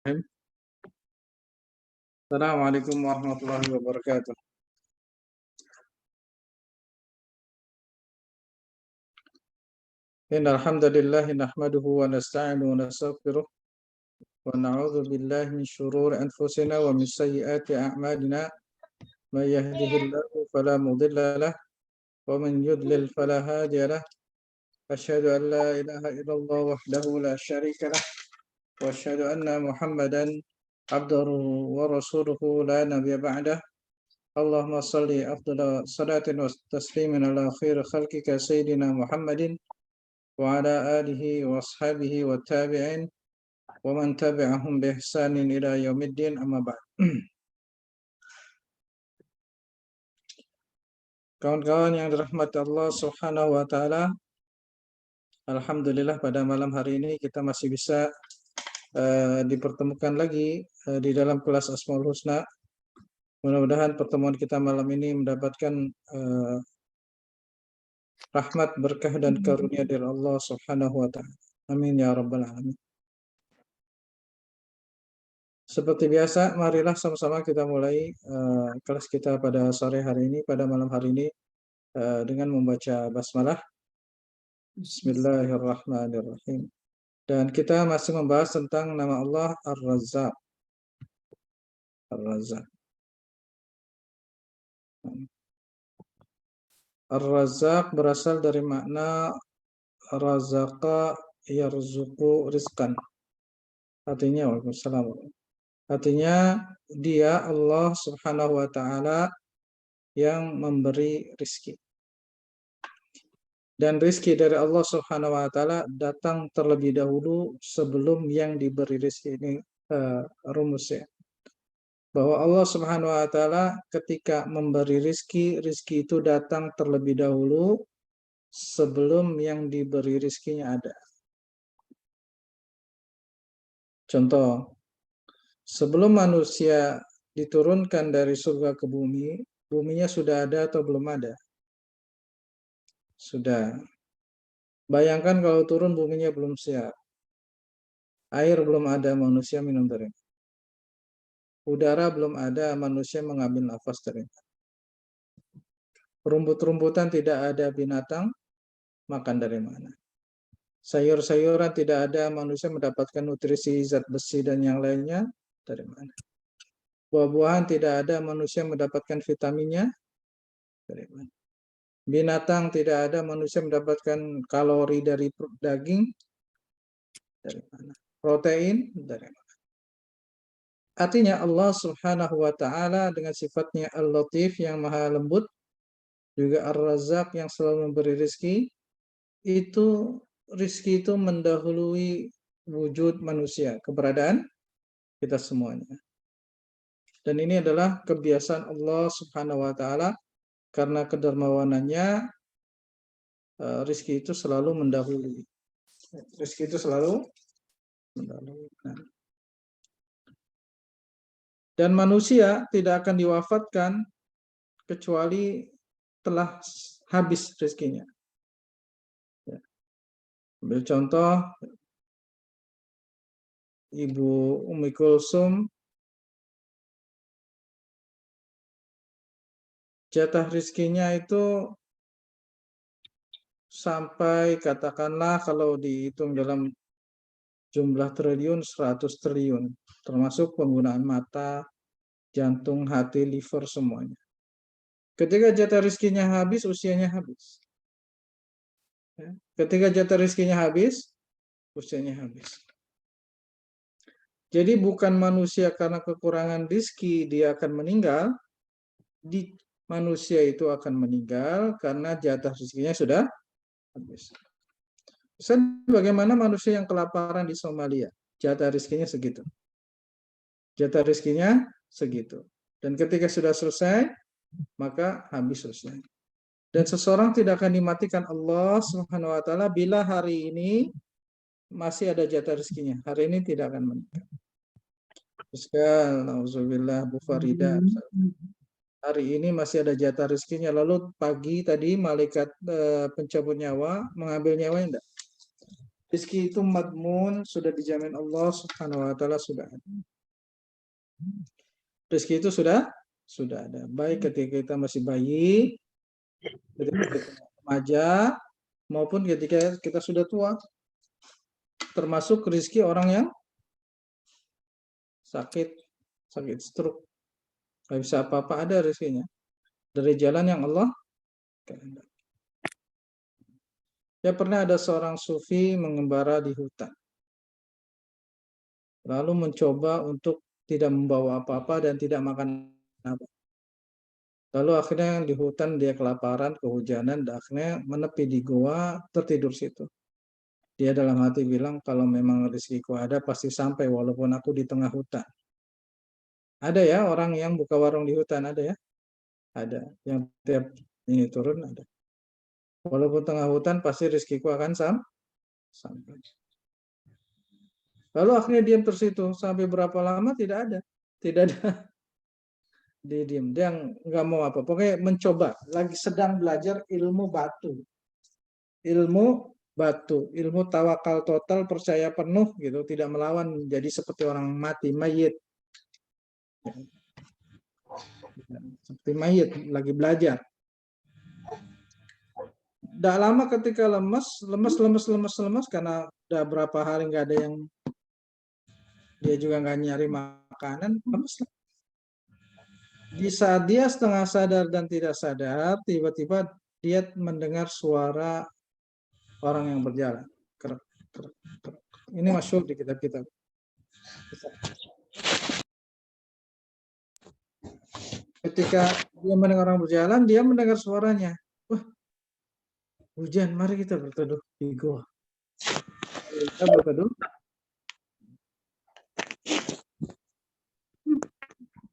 Assalamualaikum warahmatullahi wabarakatuh. Innal hamdalillah nahmaduhu wa nasta'inuhu wa nastaghfiruh wa na'udzu billahi min shururi anfusina wa min sayyiati a'malina. May yahdihillahu fala mudilla lahu wa man yudlil fala hadiya lahu. Asyhadu an la ilaha illallah wahdahu la syarika lahu wa asyhadu anna Muhammadan abduhu wa rasuluhu la nabiyya ba'dah. Allahumma shalli afdhala salatin wa taslimin ala khairi khalqika sayyidina Muhammadin wa ala alihi wa ashabihi wa tabi'in wa man tabi'ahum bi ihsanin ila yaumiddin, amma ba'd. Kawan-kawan yang dirahmati Allah Subhanahu wa taala, alhamdulillah pada malam hari ini kita masih bisa dipertemukan lagi di dalam kelas Asmaul Husna. Mudah-mudahan pertemuan kita malam ini mendapatkan rahmat, berkah dan karunia dari Allah Subhanahu wa taala. Amin ya rabbal alamin. Seperti biasa, marilah sama-sama kita mulai kelas kita pada sore hari ini, pada malam hari ini dengan membaca basmalah. Bismillahirrahmanirrahim. Dan kita masih membahas tentang nama Allah Ar-Razzaq. Ar-Razzaq. Ar-Razzaq berasal dari makna razaqa yarzuqu rizqan. Artinya, waalaikumsalam. Artinya dia Allah Subhanahu wa taala yang memberi rizki. Dan rizki dari Allah Subhanahu wa taala datang terlebih dahulu sebelum yang diberi rizki ini rumusnya. Bahwa Allah Subhanahu wa taala ketika memberi rizki, rizki itu datang terlebih dahulu sebelum yang diberi rizkinya ada. Contoh, sebelum manusia diturunkan dari surga ke bumi, buminya sudah ada atau belum ada? Sudah. Bayangkan kalau turun buminya belum siap. Air belum ada, manusia minum dari mana? Udara belum ada, manusia mengambil nafas dari mana? Rumput-rumputan tidak ada, binatang makan dari mana? Sayur-sayuran tidak ada, manusia mendapatkan nutrisi, zat besi dan yang lainnya dari mana? Buah-buahan tidak ada, manusia mendapatkan vitaminnya dari mana? Binatang tidak ada, manusia mendapatkan kalori dari daging dari mana? Protein dari mana? Artinya Allah Subhanahu wa taala dengan sifatnya Al-Latif yang maha lembut, juga Ar-Razzaq yang selalu memberi rezeki, itu rezeki itu mendahului wujud manusia, keberadaan kita semuanya. Dan ini adalah kebiasaan Allah Subhanahu wa taala, karena kedermawanannya rezeki itu selalu mendahului. Rezeki itu selalu mendahului. Dan manusia tidak akan diwafatkan kecuali telah habis rezekinya. Ambil contoh Ibu Ummi Kulsum, jatah rezekinya itu sampai katakanlah kalau dihitung dalam jumlah triliun, 100 triliun, termasuk penggunaan mata, jantung, hati, liver, semuanya. Ketika jatah rezekinya habis, usianya habis. Ketika jatah rezekinya habis, usianya habis. Jadi bukan manusia karena kekurangan rezeki dia akan meninggal, manusia itu akan meninggal karena jatah rezekinya sudah habis. Bagaimana manusia yang kelaparan di Somalia, jatah rezekinya segitu. Jatah rezekinya segitu. Dan ketika sudah selesai, maka habis selesai. Dan seseorang tidak akan dimatikan Allah Subhanahu wa taala bila hari ini masih ada jatah rezekinya. Hari ini tidak akan meninggal. Alhamdulillah, Bu Farida. Hari ini masih ada jatah rezekinya. Lalu pagi tadi malaikat pencabut nyawa mengambil nyawanya enggak? Rizki itu madmun, sudah dijamin Allah Subhanahu wa taala, sudah ada. Rizki itu sudah ada. Baik ketika kita masih bayi, ketika kita remaja, maupun ketika kita sudah tua. Termasuk rizki orang yang sakit stroke. Nggak bisa apa-apa, ada rizkinya. Dari jalan yang Allah kehendaki. Ya, pernah ada seorang sufi mengembara di hutan. Lalu mencoba untuk tidak membawa apa-apa dan tidak makan apa. Lalu akhirnya di hutan dia kelaparan, kehujanan, dan akhirnya menepi di goa, tertidur situ. Dia dalam hati bilang, kalau memang rezekiku ada pasti sampai walaupun aku di tengah hutan. Ada ya orang yang buka warung di hutan, ada ya? Ada. Yang tiap ini turun ada. Walaupun tengah hutan pasti rezekiku akan sampai. Lalu akhirnya diam terus itu sampai berapa lama tidak ada. Dia diam. Dia nggak mau apa. Pokoknya mencoba. Lagi sedang belajar ilmu batu. Ilmu tawakal total, percaya penuh gitu, tidak melawan, jadi seperti orang mati, mayit. Seperti mayit lagi belajar. Tidak lama ketika lemes karena udah berapa hari nggak ada yang, dia juga nggak nyari makanan, lemes. Di saat dia setengah sadar dan tidak sadar, tiba-tiba dia mendengar suara orang yang berjalan. Krek, krek, krek. Ini masyhur di kitab-kitab. Ketika dia mendengar orang berjalan, dia mendengar suaranya. Wah, hujan, mari kita berteduh di goa. Kita berteduh.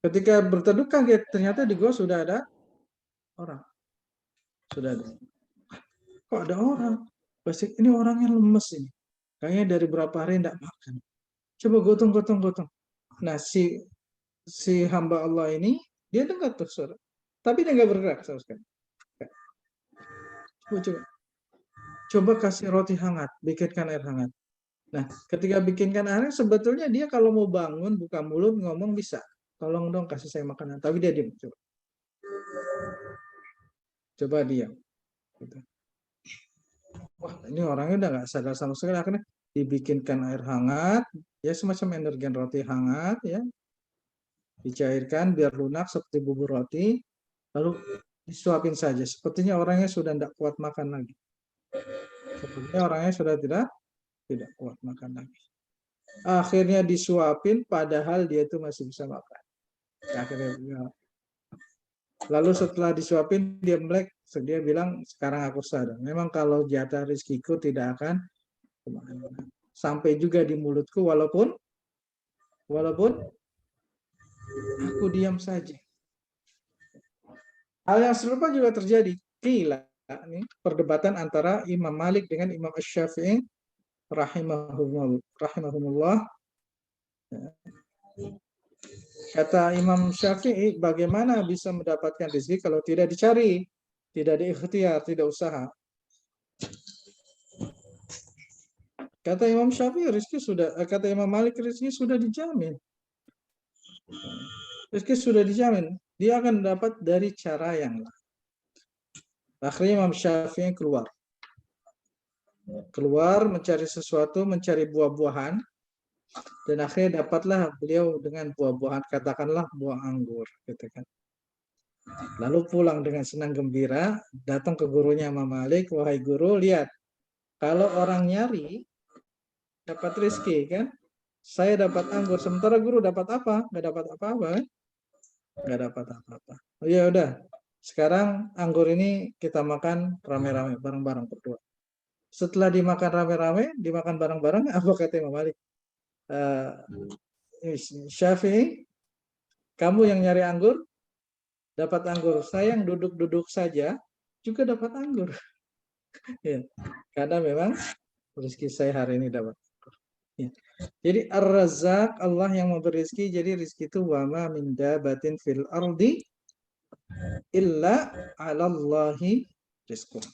Ketika berteduh kaget, ternyata di goa sudah ada orang. Sudah ada. Kok ada orang? Pasti ini orangnya lemes ini. Kayaknya dari berapa hari tidak makan. Coba gotong. Nah, si hamba Allah ini, dia dengar tuh suara. Tapi dia nggak bergerak sama sekali. Coba kasih roti hangat, bikinkan air hangat. Nah, ketika bikinkan air, sebetulnya dia kalau mau bangun, buka mulut, ngomong bisa. Tolong dong kasih saya makanan. Tapi dia diam. Coba diam. Gitu. Wah, ini orangnya udah nggak sadar sama sekali. Akhirnya dibikinkan air hangat, ya semacam energen roti hangat, ya. Dicairkan biar lunak seperti bubur roti, lalu disuapin saja. Sepertinya orangnya sudah tidak kuat makan lagi. Sepertinya orangnya sudah tidak kuat makan lagi. Akhirnya disuapin, padahal dia itu masih bisa makan. Akhirnya, lalu setelah disuapin, dia melek. Dia bilang, sekarang aku sadar. Memang kalau jatah rizkiku tidak akan kemana-mana. Sampai juga di mulutku, walaupun aku diam saja. Hal yang serupa juga terjadi. Qila, ini perdebatan antara Imam Malik dengan Imam Asy-Syafi'i rahimahumullah. Kata Imam Syafi'i, bagaimana bisa mendapatkan rezeki kalau tidak dicari, tidak diikhtiar, tidak usaha. Kata Imam Syafi'i, kata Imam Malik, rezeki sudah dijamin. Rezeki sudah dijamin, dia akan dapat dari cara yang lain. Akhirnya Imam Syafi'i keluar mencari sesuatu, mencari buah-buahan, dan akhirnya dapatlah beliau dengan buah-buahan, katakanlah buah anggur, gitu kan. Lalu pulang dengan senang gembira, datang ke gurunya Imam Malik, wahai guru, lihat, kalau orang nyari dapat rezeki kan, saya dapat anggur, sementara guru dapat apa? Nggak dapat apa-apa kan? Nggak dapat apa-apa. Oh ya udah, sekarang anggur ini kita makan rame-rame, bareng-bareng berdua. Setelah dimakan rame-rame, dimakan bareng-bareng, apa kata Imam Malik? Syafi'i, kamu yang nyari anggur, dapat anggur. Saya yang duduk-duduk saja, juga dapat anggur. Ya, karena memang rezeki saya hari ini dapat. Ya. Jadi Ar-Razzaq, Allah yang memberi rezeki. Jadi rezeki itu wama min dabatin fil ardi illa 'alallahi rizquha.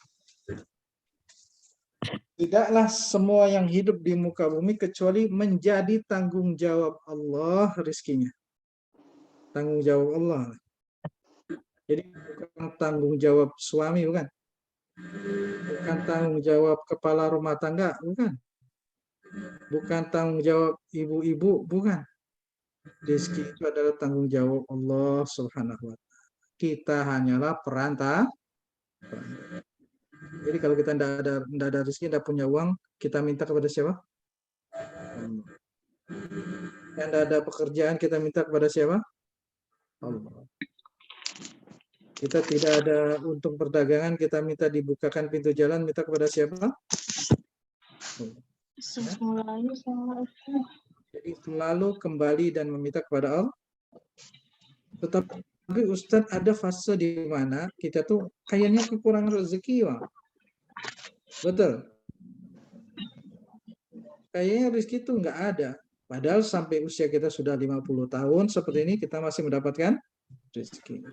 Tidaklah semua yang hidup di muka bumi kecuali menjadi tanggung jawab Allah rizkinya. Tanggung jawab Allah. Jadi bukan tanggung jawab suami, bukan. Bukan tanggung jawab kepala rumah tangga, bukan. Bukan tanggung jawab ibu-ibu, bukan. Rizki itu adalah tanggung jawab Allah Subhanahu wa Ta'ala. Kita hanyalah perantara. Jadi kalau kita tidak ada rezeki, tidak punya uang, kita minta kepada siapa? Allah. Yang tidak ada pekerjaan, kita minta kepada siapa? Allah. Kita tidak ada untung perdagangan, kita minta dibukakan pintu jalan, minta kepada siapa? Allah. Jadi selalu kembali dan meminta kepada Allah. Tetapi Ustadz, ada fase di mana kita tuh kayaknya kekurangan rezeki, Bang. Betul. Kayaknya rezeki itu nggak ada. Padahal sampai usia kita sudah 50 tahun seperti ini, kita masih mendapatkan rezeki.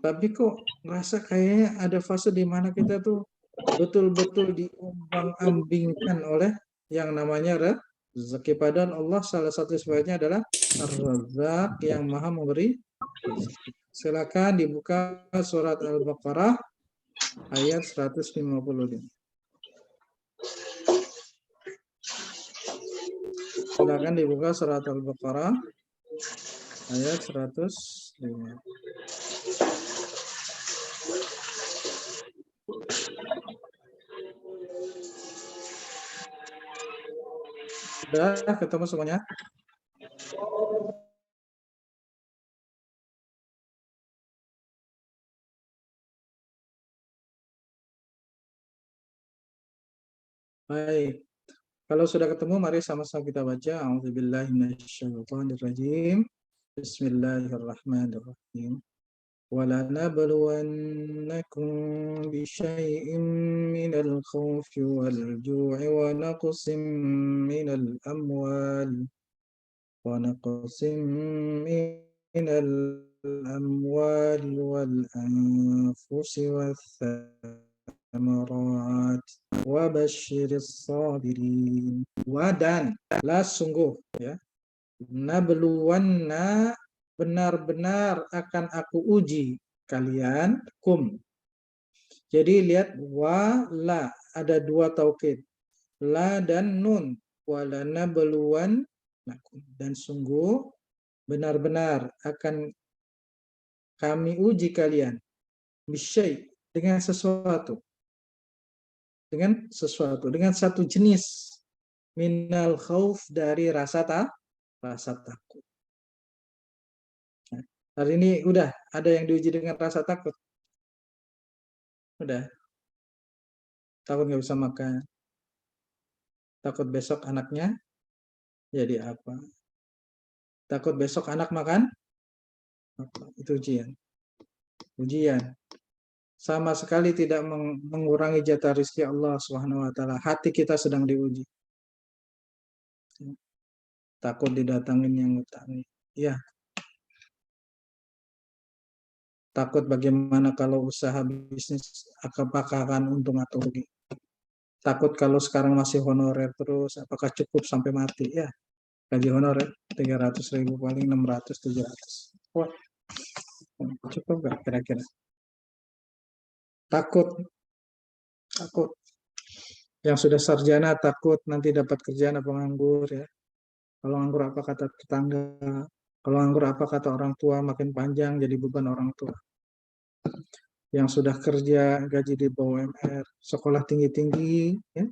Tapi kok ngerasa kayaknya ada fase di mana kita tuh betul-betul diombang-ambingkan oleh yang namanya rezeki. Padahal Allah salah satu sifatnya adalah Ar-Razzaq, yang maha memberi rezeki. Silakan dibuka surat Al-Baqarah ayat 155. Silakan dibuka surat Al-Baqarah ayat 105. Sudah ketemu semuanya? Baik. Kalau sudah ketemu, mari sama-sama kita baca. A'udzubillahi minasyaitonirrajim. Bismillahirrahmanirrahim. وَلَنَبْلُوَنَّكُمْ بِشَيْءٍ مِّنَ الْخَوْفِ وَالْجُوعِ وَنَقْصٍ مِّنَ الْأَمْوَالِ وَالْأَنفُسِ وَالثَّمَرَاتِ وَبَشِّرِ الصَّابِرِينَ. Dan la sungguh, ya, nabluwanna, benar-benar akan aku uji kalian, Jadi lihat, wa la, ada dua taukid, la dan nun. Walana beluan, dan sungguh benar-benar akan kami uji kalian, bisyai, dengan sesuatu, dengan satu jenis, minal khauf, dari rasa takut. Hari ini udah ada yang diuji dengan rasa takut. Udah. Takut nggak bisa makan. Takut besok anaknya jadi apa. Takut besok anak makan apa. Itu ujian. Sama sekali tidak mengurangi jatah rizki Allah SWT. Hati kita sedang diuji. Takut didatangin yang ngutangi. Ya. Takut bagaimana kalau usaha bisnis apakah akan untung atau rugi. Takut kalau sekarang masih honorer terus, apakah cukup sampai mati. Ya, gaji honorer 300.000, paling 600, 700. Wah, cukup nggak kira-kira? Takut. Yang sudah sarjana takut nanti dapat kerjaan apa nganggur, ya. Kalau nganggur apa kata tetangga, kalau nganggur apa kata orang tua, makin panjang jadi beban orang tua. Yang sudah kerja gaji di bawah UMR, sekolah tinggi-tinggi, ya.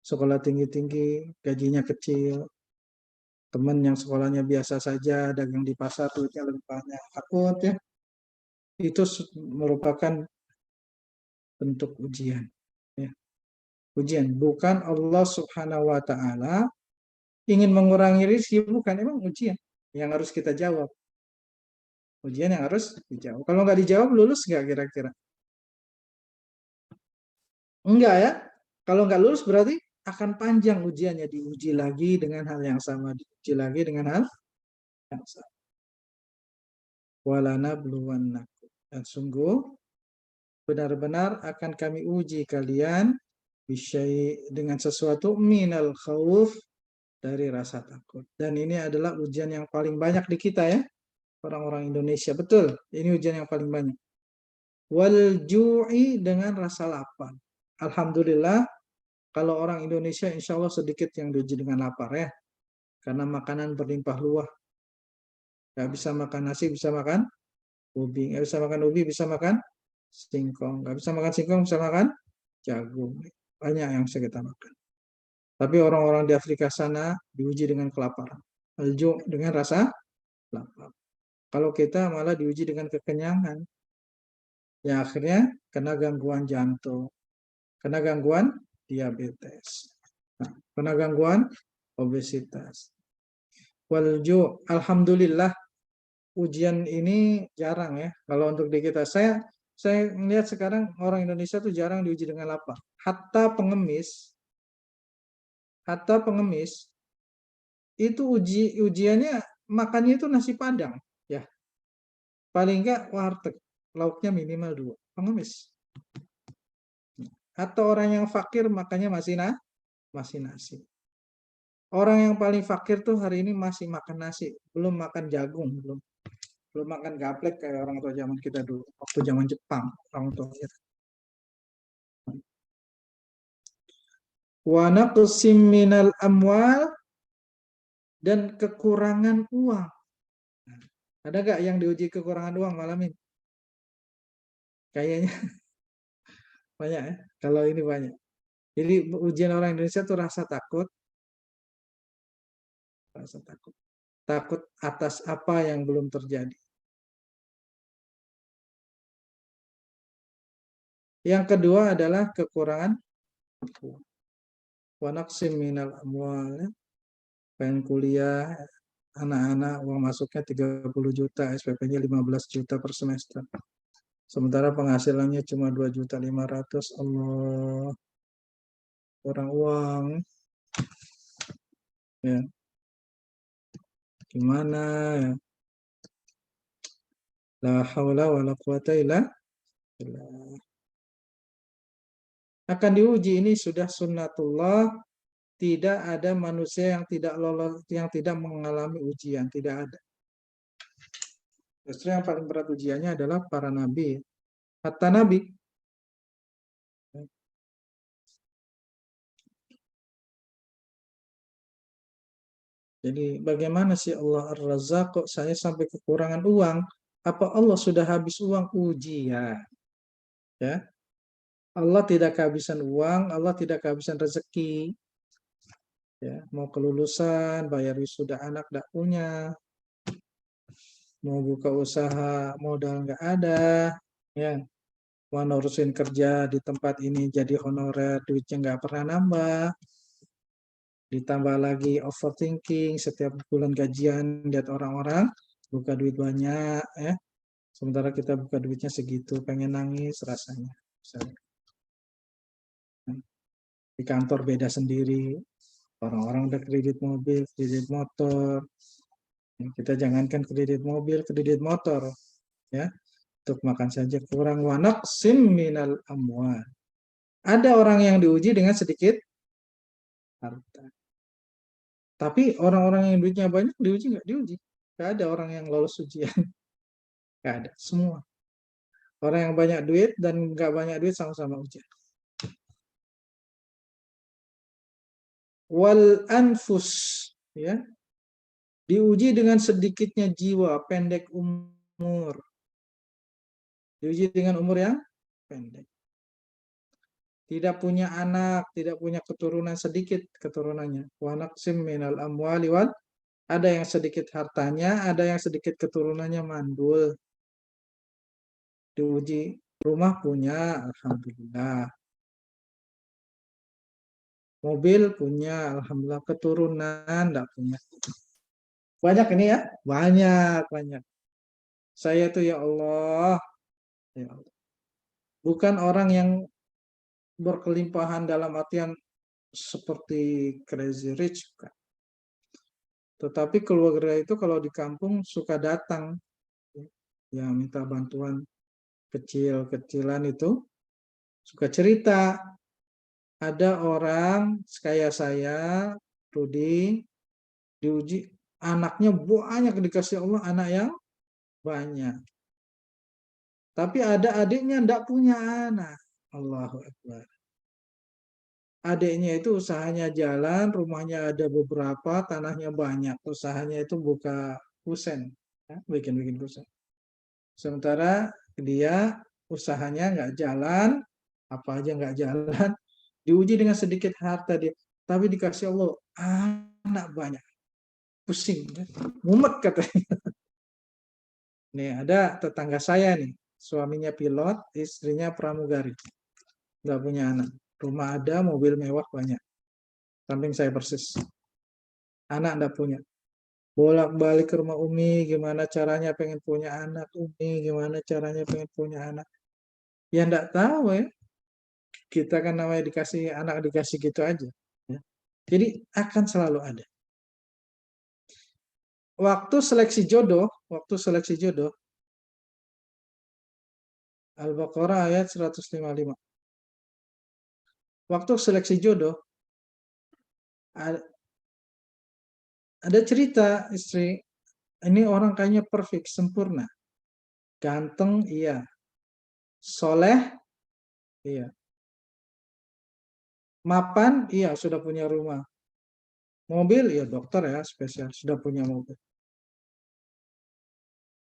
Sekolah tinggi-tinggi, gajinya kecil. Teman yang sekolahnya biasa saja, dagang di pasar, duitnya lebih banyak. Takut, ya. Itu merupakan bentuk ujian. Ya. Ujian. Bukan Allah Subhanahu wa Ta'ala ingin mengurangi rezeki, bukan, emang ujian yang harus kita jawab. Ujian yang harus dijawab. Kalau nggak dijawab, lulus nggak kira-kira? Enggak, ya. Kalau nggak lulus berarti akan panjang ujiannya, diuji lagi dengan hal yang sama, diuji lagi dengan hal yang sama. Walana bluwannakum, dan sungguh benar-benar akan kami uji kalian dengan sesuatu minal khauf, dari rasa takut. Dan ini adalah ujian yang paling banyak di kita ya, orang-orang Indonesia. Betul, ini ujian yang paling banyak. Wal ju'i, dengan rasa lapar. Alhamdulillah, kalau orang Indonesia insya Allah sedikit yang diuji dengan lapar ya. Karena makanan berlimpah luah. Gak bisa makan nasi, bisa makan ubi. Gak bisa makan ubi, bisa makan singkong. Gak bisa makan singkong, bisa makan jagung. Banyak yang bisa kita makan. Tapi orang-orang di Afrika sana diuji dengan kelaparan. Alju, dengan rasa lapar. Kalau kita malah diuji dengan kekenyangan. Ya akhirnya kena gangguan jantung. Kena gangguan diabetes. Nah, kena gangguan obesitas. Walju, alhamdulillah ujian ini jarang ya. Kalau untuk di kita, saya melihat sekarang orang Indonesia tuh jarang diuji dengan lapar. Hatta pengemis itu ujiannya makannya itu nasi padang ya. Paling enggak warteg, lauknya minimal 2. Pengemis. Atau orang yang fakir makannya masih nasi. Orang yang paling fakir tuh hari ini masih makan nasi, belum makan jagung, belum makan gaplek kayak orang tua zaman kita dulu, waktu zaman Jepang, orang tua kita. Wa naqsim minal amwal, dan kekurangan uang. Ada nggak yang diuji kekurangan uang malam ini? Kayaknya banyak ya. Kalau ini banyak. Jadi ujian orang Indonesia tuh rasa takut. Takut atas apa yang belum terjadi. Yang kedua adalah kekurangan uang. Wa naqsim minal amwal. Pengen kuliah, anak-anak uang masuknya 30 juta, SPP-nya 15 juta per semester. Sementara penghasilannya cuma 2.500.000. Allah, kurang uang. Ya. Gimana ya? La haula wa la quwata illa billah. Akan diuji, ini sudah sunnatullah. Tidak ada manusia yang tidak lolos, yang tidak mengalami ujian, tidak ada. Justru yang paling berat ujiannya adalah para nabi. Hatta nabi. Jadi bagaimana sih Allah Ar-Razzaq kok saya sampai kekurangan uang? Apa Allah sudah habis uang? Ujian. Ya. Allah tidak kehabisan uang, Allah tidak kehabisan rezeki. Ya, mau kelulusan, bayar wisuda anak tidak punya, mau buka usaha modal nggak ada, ya, mau nurusin kerja di tempat ini jadi honorer, duitnya nggak pernah nambah, ditambah lagi overthinking, setiap bulan gajian lihat orang-orang buka duit banyak, ya, sementara kita buka duitnya segitu, pengen nangis rasanya. Misalnya. Di kantor beda sendiri, orang-orang udah kredit mobil, kredit motor. Kita jangankan kredit mobil, kredit motor, ya, untuk makan saja kurang. Wa naqsim minal amwal. Ada orang yang diuji dengan sedikit harta. Tapi orang-orang yang duitnya banyak diuji nggak? Diuji. Nggak ada orang yang lolos ujian. Nggak ada. Semua. Orang yang banyak duit dan nggak banyak duit sama-sama ujian. Wal anfus, ya, diuji dengan sedikitnya jiwa, pendek umur. Diuji dengan umur yang pendek. Tidak punya anak, tidak punya keturunan, sedikit keturunannya. Wa naqsim minal amwali wal, ada yang sedikit hartanya, ada yang sedikit keturunannya mandul. Diuji, rumah punya, alhamdulillah. Mobil punya, alhamdulillah. Keturunan enggak punya. Banyak ini ya? Banyak. Saya tuh ya Allah, bukan orang yang berkelimpahan dalam artian seperti crazy rich, bukan. Tetapi keluarga itu kalau di kampung suka datang, ya, minta bantuan kecil-kecilan itu suka cerita. Ada orang kayak saya, Rudi, diuji anaknya banyak, dikasih Allah anak yang banyak. Tapi ada adiknya ndak punya anak. Allahu Akbar. Adiknya itu usahanya jalan, rumahnya ada beberapa, tanahnya banyak. Usahanya itu buka kusen, ya, bikin-bikin kusen. Sementara dia usahanya nggak jalan, apa aja nggak jalan, diuji dengan sedikit harta dia. Tapi dikasih Allah anak banyak. Pusing, mumet katanya. Nih ada tetangga saya nih, suaminya pilot, istrinya pramugari, nggak punya anak. Rumah ada, mobil mewah banyak. Samping saya persis. Anak nggak punya. Bolak-balik ke rumah Umi, gimana caranya pengen punya anak. Umi, gimana caranya pengen punya anak. Ya nggak tahu ya. Kita kan namanya dikasih anak, dikasih gitu aja. Ya. Jadi akan selalu ada. Waktu seleksi jodoh, Al-Baqarah ayat 155. Waktu seleksi jodoh, ada cerita istri, ini orang kayaknya perfect, sempurna. Ganteng, iya. Soleh, iya. Mapan, iya, sudah punya rumah. Mobil, ya dokter ya, spesial, sudah punya mobil.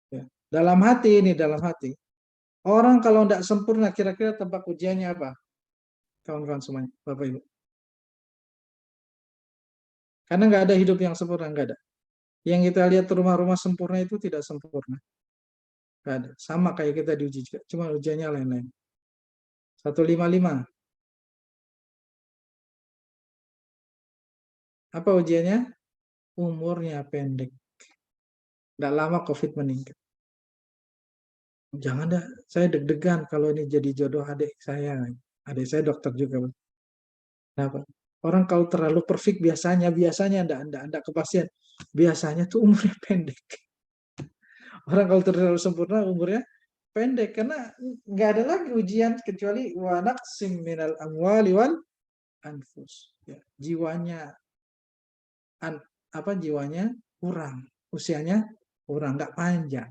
Ya. Dalam hati ini, dalam hati. Orang kalau tidak sempurna, kira-kira tebak ujiannya apa? Kawan-kawan semuanya, Bapak Ibu. Karena nggak ada hidup yang sempurna, nggak ada. Yang kita lihat rumah-rumah sempurna itu tidak sempurna. Nggak ada. Sama kayak kita diuji juga, cuma ujiannya lain-lain. 155. Apa ujiannya? Umurnya pendek. Nggak lama COVID meninggal. Jangan dah, saya deg-degan kalau ini jadi jodoh adik saya. Adik saya dokter juga. Kenapa? Orang kalau terlalu perfect biasanya enggak kepastian. Biasanya tuh umurnya pendek. Orang kalau terlalu sempurna umurnya pendek karena nggak ada lagi ujian kecuali wa naqsim minal amwali wal anfus. Ya, jiwanya jiwanya kurang, usianya kurang, nggak panjang.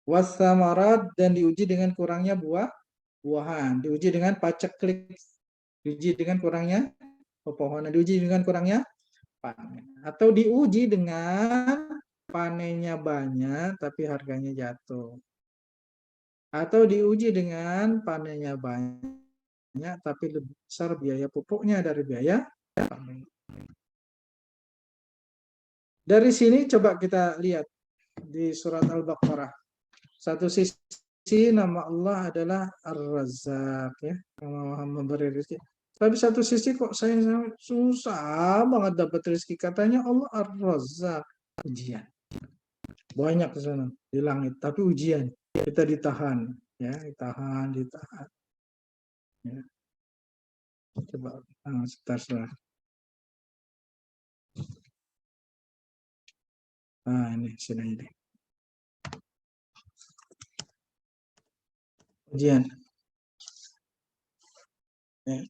Wasamarat, dan diuji dengan kurangnya buahan, diuji dengan paceklik, diuji dengan kurangnya pepohonan, diuji dengan kurangnya panen, atau diuji dengan panennya banyak tapi harganya jatuh, atau diuji dengan panennya banyak tapi lebih besar biaya pupuknya dari biaya panen. Dari sini coba kita lihat di surat Al-Baqarah. Satu sisi nama Allah adalah Ar-Razzaq, ya, yang memberi rezeki. Tapi satu sisi kok saya susah banget dapat rezeki. Katanya Allah Ar-Razzaq. Ujian. Banyak ke sana di langit, tapi ujian. Kita ditahan, ya, ditahan. Ya. Coba sebentar. Ini sini ini. Ujian. Ya.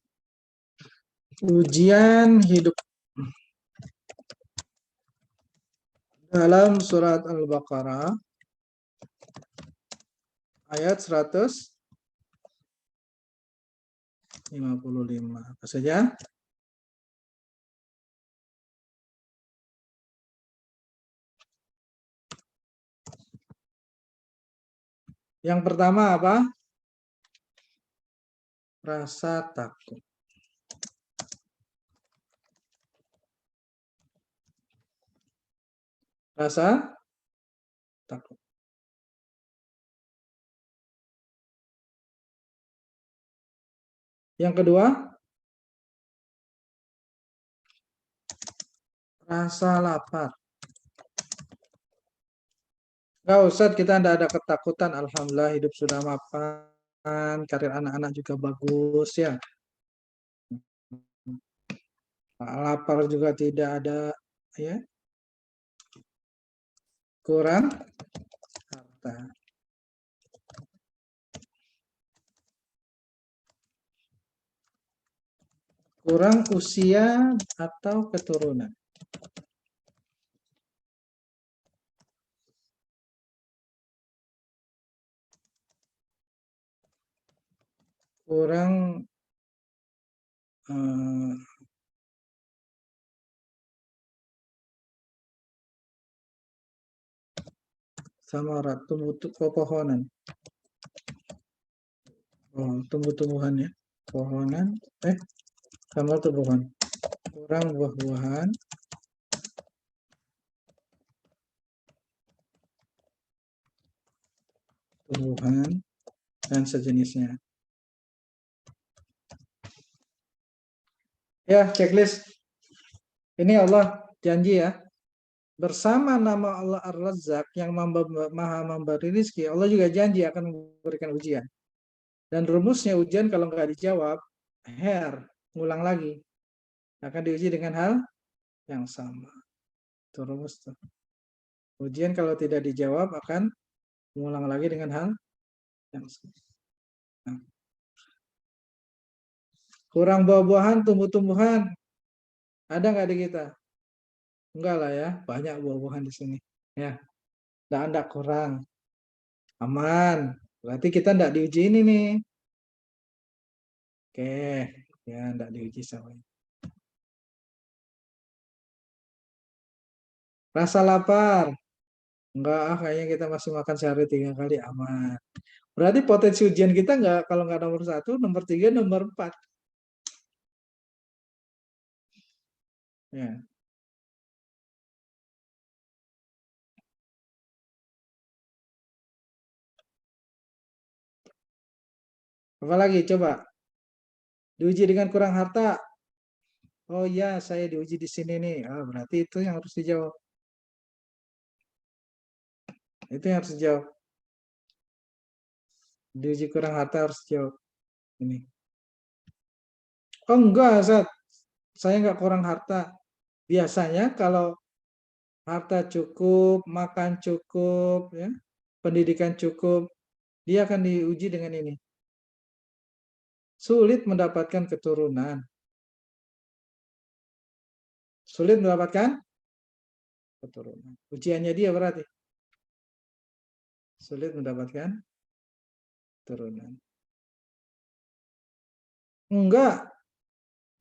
Ujian hidup. Dalam surat Al-Baqarah ayat 155. Apa saja? Yang pertama apa? Rasa takut. Rasa takut. Yang kedua, rasa lapar. Nggak usah, kita tidak ada ketakutan. Alhamdulillah hidup sudah mapan, karir anak-anak juga bagus, ya. Lapar juga tidak ada, ya. Kurang harta. Kurang usia atau keturunan. Kurang sama tumbuh pepohonan. Oh, tumbuh-tumbuhan ya. Pohonan, sama tumbuhan. Kurang buah-buahan. Tumbuhan dan sejenisnya. Ya, checklist. Ini Allah janji ya. Bersama nama Allah Ar-Razzaq yang maha memberi rizki, Allah juga janji akan memberikan ujian. Dan rumusnya ujian kalau nggak dijawab, ngulang lagi. Akan diuji dengan hal yang sama. Itu rumus tuh. Ujian kalau tidak dijawab akan mengulang lagi dengan hal yang sama. Nah. Kurang buah-buahan, tumbuh-tumbuhan. Ada nggak di kita? Enggak lah ya, banyak buah-buahan di sini. Ya, enggak kurang. Aman. Berarti kita enggak diuji ini nih. Oke, ya enggak diuji sama ini. Rasa lapar. Enggak, kayaknya kita masih makan sehari 3 kali, aman. Berarti potensi ujian kita enggak, kalau enggak nomor 1, nomor 3, nomor 4. Ya. Apalagi coba? Diuji dengan kurang harta. Oh iya, saya diuji di sini nih. Berarti itu yang harus dijawab. Itu yang harus dijawab. Diuji kurang harta harus dijawab. Ini. Oh enggak, Zat. Saya enggak kurang harta. Biasanya kalau harta cukup, makan cukup, ya, pendidikan cukup, dia akan diuji dengan ini. Sulit mendapatkan keturunan. Sulit mendapatkan keturunan. Ujiannya dia berarti. Sulit mendapatkan keturunan. Enggak.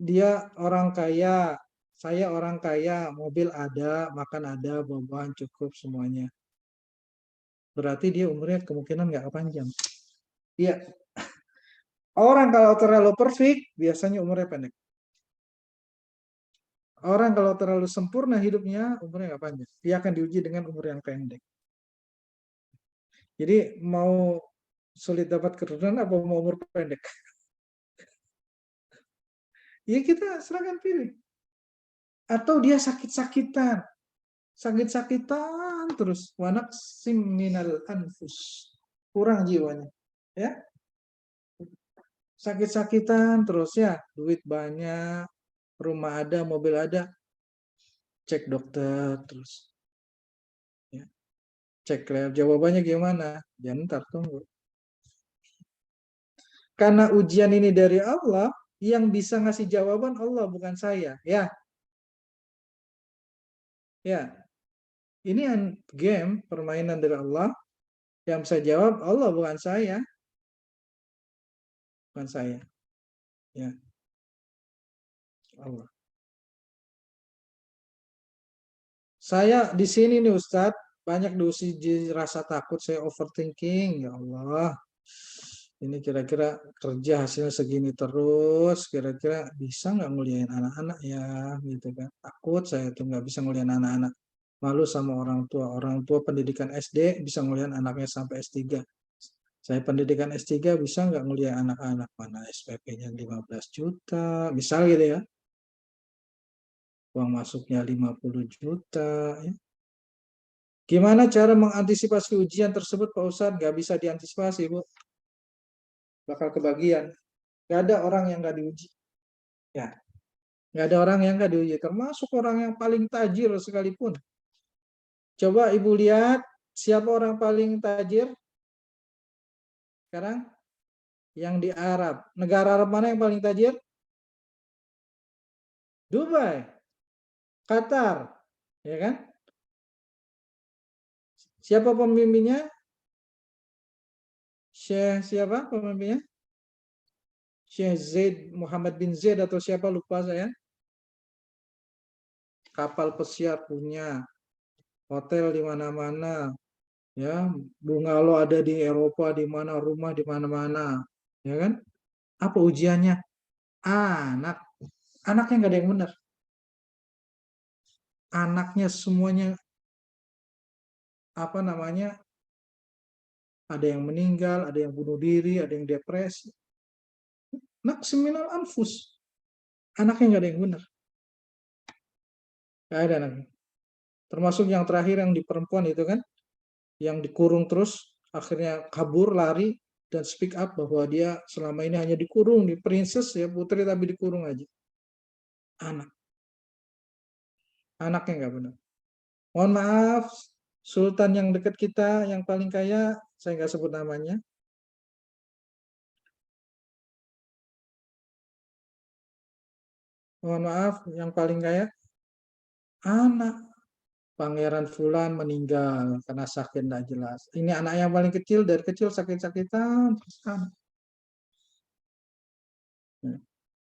Dia orang kaya. Saya orang kaya. Mobil ada, makan ada, buah-buahan cukup semuanya. Berarti dia umurnya kemungkinan nggak panjang. Iya. Orang kalau terlalu perfect, biasanya umurnya pendek. Orang kalau terlalu sempurna hidupnya, umurnya nggak panjang. Dia akan diuji dengan umur yang pendek. Jadi mau sulit dapat keturunan apa mau umur pendek? Ya kita serahkan pilih. Atau dia sakit-sakitan. Sakit-sakitan terus. Wanak minal anfus. Kurang jiwanya. Ya, sakit-sakitan terus ya. Duit banyak, rumah ada, mobil ada. Cek dokter terus. Ya. Cek lab, jawabannya gimana? Ya ntar tunggu. Karena ujian ini dari Allah, yang bisa ngasih jawaban Allah bukan saya. Ya, ya. Ini game permainan dari Allah. Yang bisa jawab Allah bukan saya. Bukan saya. Ya, Allah. Saya di sini nih Ustadz, banyak dosis rasa takut, saya overthinking. Ya Allah. Ini kira-kira kerja hasilnya segini terus, kira-kira bisa nggak nguliahin anak-anak ya, gitu kan. Takut saya tuh nggak bisa nguliahin anak-anak. Malu sama orang tua. Orang tua pendidikan SD bisa nguliahin anaknya sampai S3. Saya pendidikan S3 bisa nggak nguliahin anak-anak. Mana SPP-nya 15 juta, misal gitu ya. Uang masuknya 50 juta. Ya. Gimana cara mengantisipasi ujian tersebut Pak Ustadz? Nggak bisa diantisipasi Bu. Bakal kebagian. Nggak ada orang yang nggak diuji. Ya, nggak ada orang yang nggak diuji. Termasuk orang yang paling tajir sekalipun. Coba Ibu lihat siapa orang paling tajir sekarang? Yang di Arab. Negara Arab mana yang paling tajir? Dubai, Qatar, ya kan? Siapa pemimpinnya? Syekh siapa pemimpinnya? Syekh Zaid Muhammad bin Zaid atau siapa lupa saya. Kapal pesiar punya, hotel di mana-mana, ya, bungalow ada di Eropa, di mana rumah di mana-mana, ya kan? Apa ujiannya? Anak, anaknya nggak ada yang benar. Anaknya semuanya apa namanya? Ada yang meninggal, ada yang bunuh diri, ada yang depresi. Maksimal anfus. Anaknya nggak ada yang benar. Nggak ada anaknya. Termasuk yang terakhir yang di perempuan itu kan, yang dikurung terus, akhirnya kabur, lari, dan speak up bahwa dia selama ini hanya dikurung, di princess ya, putri tapi dikurung aja. Anaknya nggak benar. Mohon maaf, sultan yang dekat kita, yang paling kaya, saya nggak sebut namanya. Mohon maaf, yang paling kaya, anak Pangeran Fulan meninggal karena sakit tidak jelas. Ini anak yang paling kecil, dari kecil sakit-sakitan.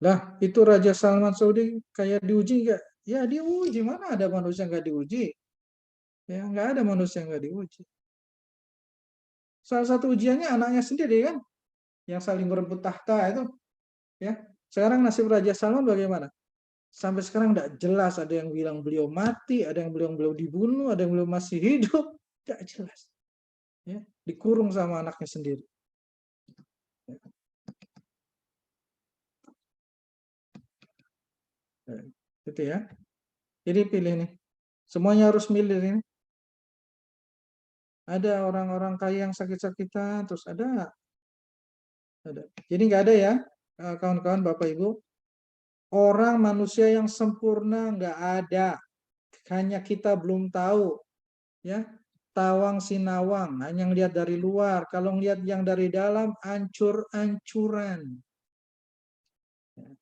Lah, itu Raja Salman Saudi kayak diuji nggak? Ya diuji, mana ada manusia nggak diuji? Ya nggak ada manusia nggak diuji. Salah satu ujiannya anaknya sendiri kan, yang saling berebut tahta itu. Ya, sekarang nasib Raja Salman bagaimana? Sampai sekarang nggak jelas. Ada yang bilang beliau mati, ada yang bilang beliau dibunuh, ada yang beliau masih hidup, nggak jelas. Ya, dikurung sama anaknya sendiri. Ya, gitu ya. Jadi pilih nih. Semuanya harus milih ini. Ada orang-orang kaya yang sakit-sakitan, terus ada. Jadi nggak ada ya, kawan-kawan, Bapak Ibu. Orang manusia yang sempurna nggak ada. Hanya kita belum tahu, ya. Tawang sinawang, hanya ngelihat dari luar. Kalau ngelihat yang dari dalam, ancur-ancuran.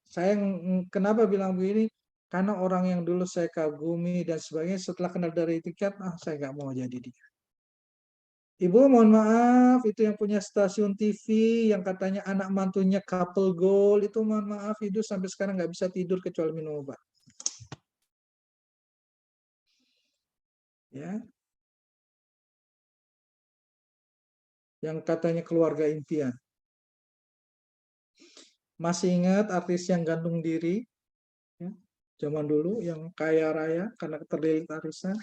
Saya kenapa bilang begini? Karena orang yang dulu saya kagumi dan sebagainya, setelah kenal dari tiket, saya nggak mau jadi dia. Ibu, mohon maaf, itu yang punya stasiun TV, yang katanya anak mantunya couple goal, itu mohon maaf, itu sampai sekarang nggak bisa tidur kecuali minum obat. Ya, yang katanya keluarga impian. Masih ingat artis yang gantung diri? Ya, zaman dulu yang kaya raya karena terlilit arisan.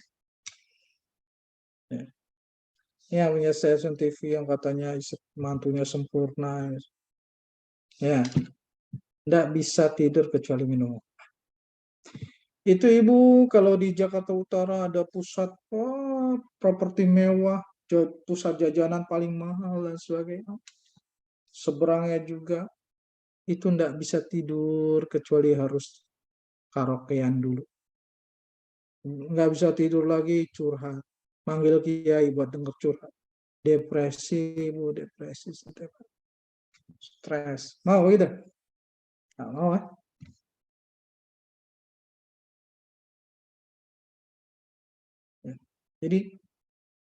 Ya. Ya, punya stasiun TV yang katanya mantunya sempurna. Ya, nggak bisa tidur kecuali minum obat. Itu Ibu, kalau di Jakarta Utara ada pusat properti mewah, pusat jajanan paling mahal dan sebagainya. Seberangnya juga itu ndak bisa tidur kecuali harus karaokean dulu. Nggak bisa tidur lagi curhat. Manggil kiai buat denger curhat. Depresi, Bu, depresi, stres. Mau gitu? Nggak mau kan? Ya. Jadi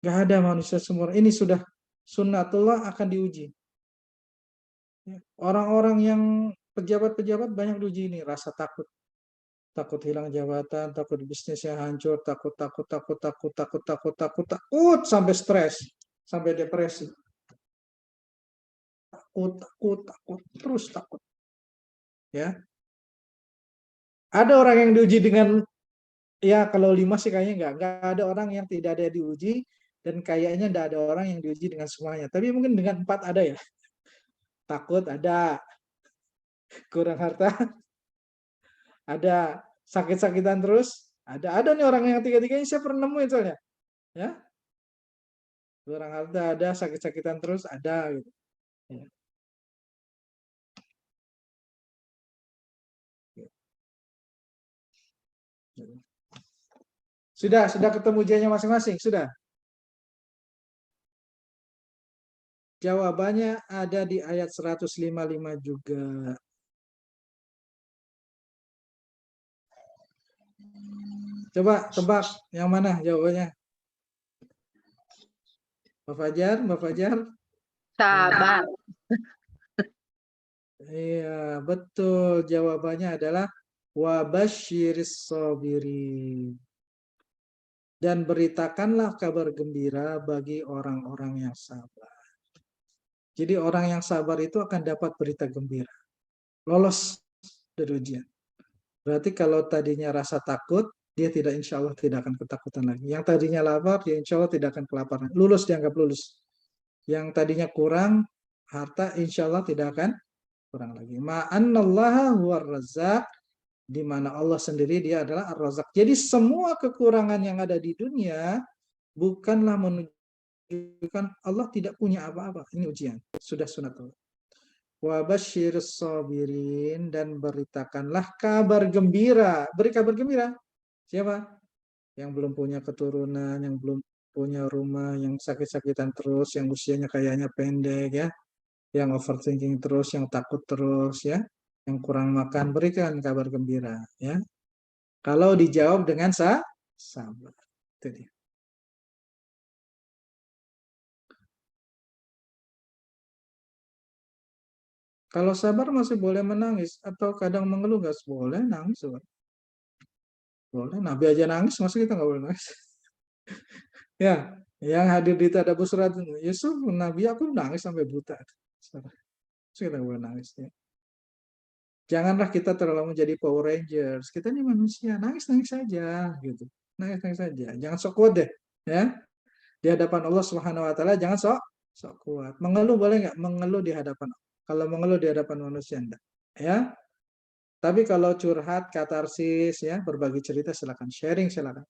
nggak ada manusia sempurna. Ini sudah sunnatullah akan diuji. Ya. Orang-orang yang pejabat-pejabat banyak diuji ini rasa takut. Takut hilang jabatan, takut bisnisnya hancur, takut, takut, takut, takut, takut, takut, takut, takut, sampai stres, sampai depresi. Takut, takut, takut, terus takut. Ya, ada orang yang diuji dengan, ya kalau 5 sih kayaknya nggak ada orang yang tidak ada diuji, dan kayaknya nggak ada orang yang diuji dengan semuanya. Tapi mungkin dengan 4 ada ya. Takut ada, kurang harta ada, sakit-sakitan terus ada nih orang yang tiga-tiganya saya pernah nemu itu ya, kurang harta ada, sakit-sakitan terus ada gitu. Ya. Sudah ketemu ujiannya masing-masing, sudah. Jawabannya ada di ayat 155 juga. Coba tebak yang mana jawabannya? Mbak Fajar, Mbak Fajar. Sabar. Iya, betul. Jawabannya adalah wabasyiris sabirin. Dan beritakanlah kabar gembira bagi orang-orang yang sabar. Jadi orang yang sabar itu akan dapat berita gembira. Lolos dari ujian. Berarti kalau tadinya rasa takut, dia tidak, insya Allah tidak akan ketakutan lagi. Yang tadinya lapar, dia insya Allah tidak akan kelaparan. Lulus, dianggap lulus. Yang tadinya kurang harta, insya Allah tidak akan kurang lagi. Ma'annallaha huwar razzaq, di mana Allah sendiri dia adalah ar-razzaq. Jadi semua kekurangan yang ada di dunia bukanlah menunjukkan Allah tidak punya apa-apa. Ini ujian, sudah sunatullah. Wa basyirus sabirin, dan beritakanlah kabar gembira. Beri kabar gembira. Siapa? Yang belum punya keturunan, yang belum punya rumah, yang sakit-sakitan terus, yang usianya kayaknya pendek ya, yang overthinking terus, yang takut terus ya, yang kurang makan, berikan kabar gembira ya. Kalau dijawab dengan sabar. Itu dia. Kalau sabar masih boleh menangis, atau kadang mengeluh, nggak boleh nangis. Boleh, Nabi aja nangis, masa kita nggak boleh nangis? Ya, yang hadir di Tadabbur Surat Yusuf, Nabi aku nangis sampai buta. Masa kita nggak boleh nangis ya. Janganlah kita terlalu menjadi Power Rangers. Kita ini manusia, nangis-nangis saja gitu. Nangis-nangis saja. Jangan sok kuat deh, ya. Di hadapan Allah Subhanahu wa taala jangan sok kuat. Mengeluh boleh nggak? Mengeluh di hadapan. Kalau mengeluh di hadapan manusia enggak. Ya. Tapi kalau curhat, katarsis ya, berbagi cerita silakan, sharing silakan.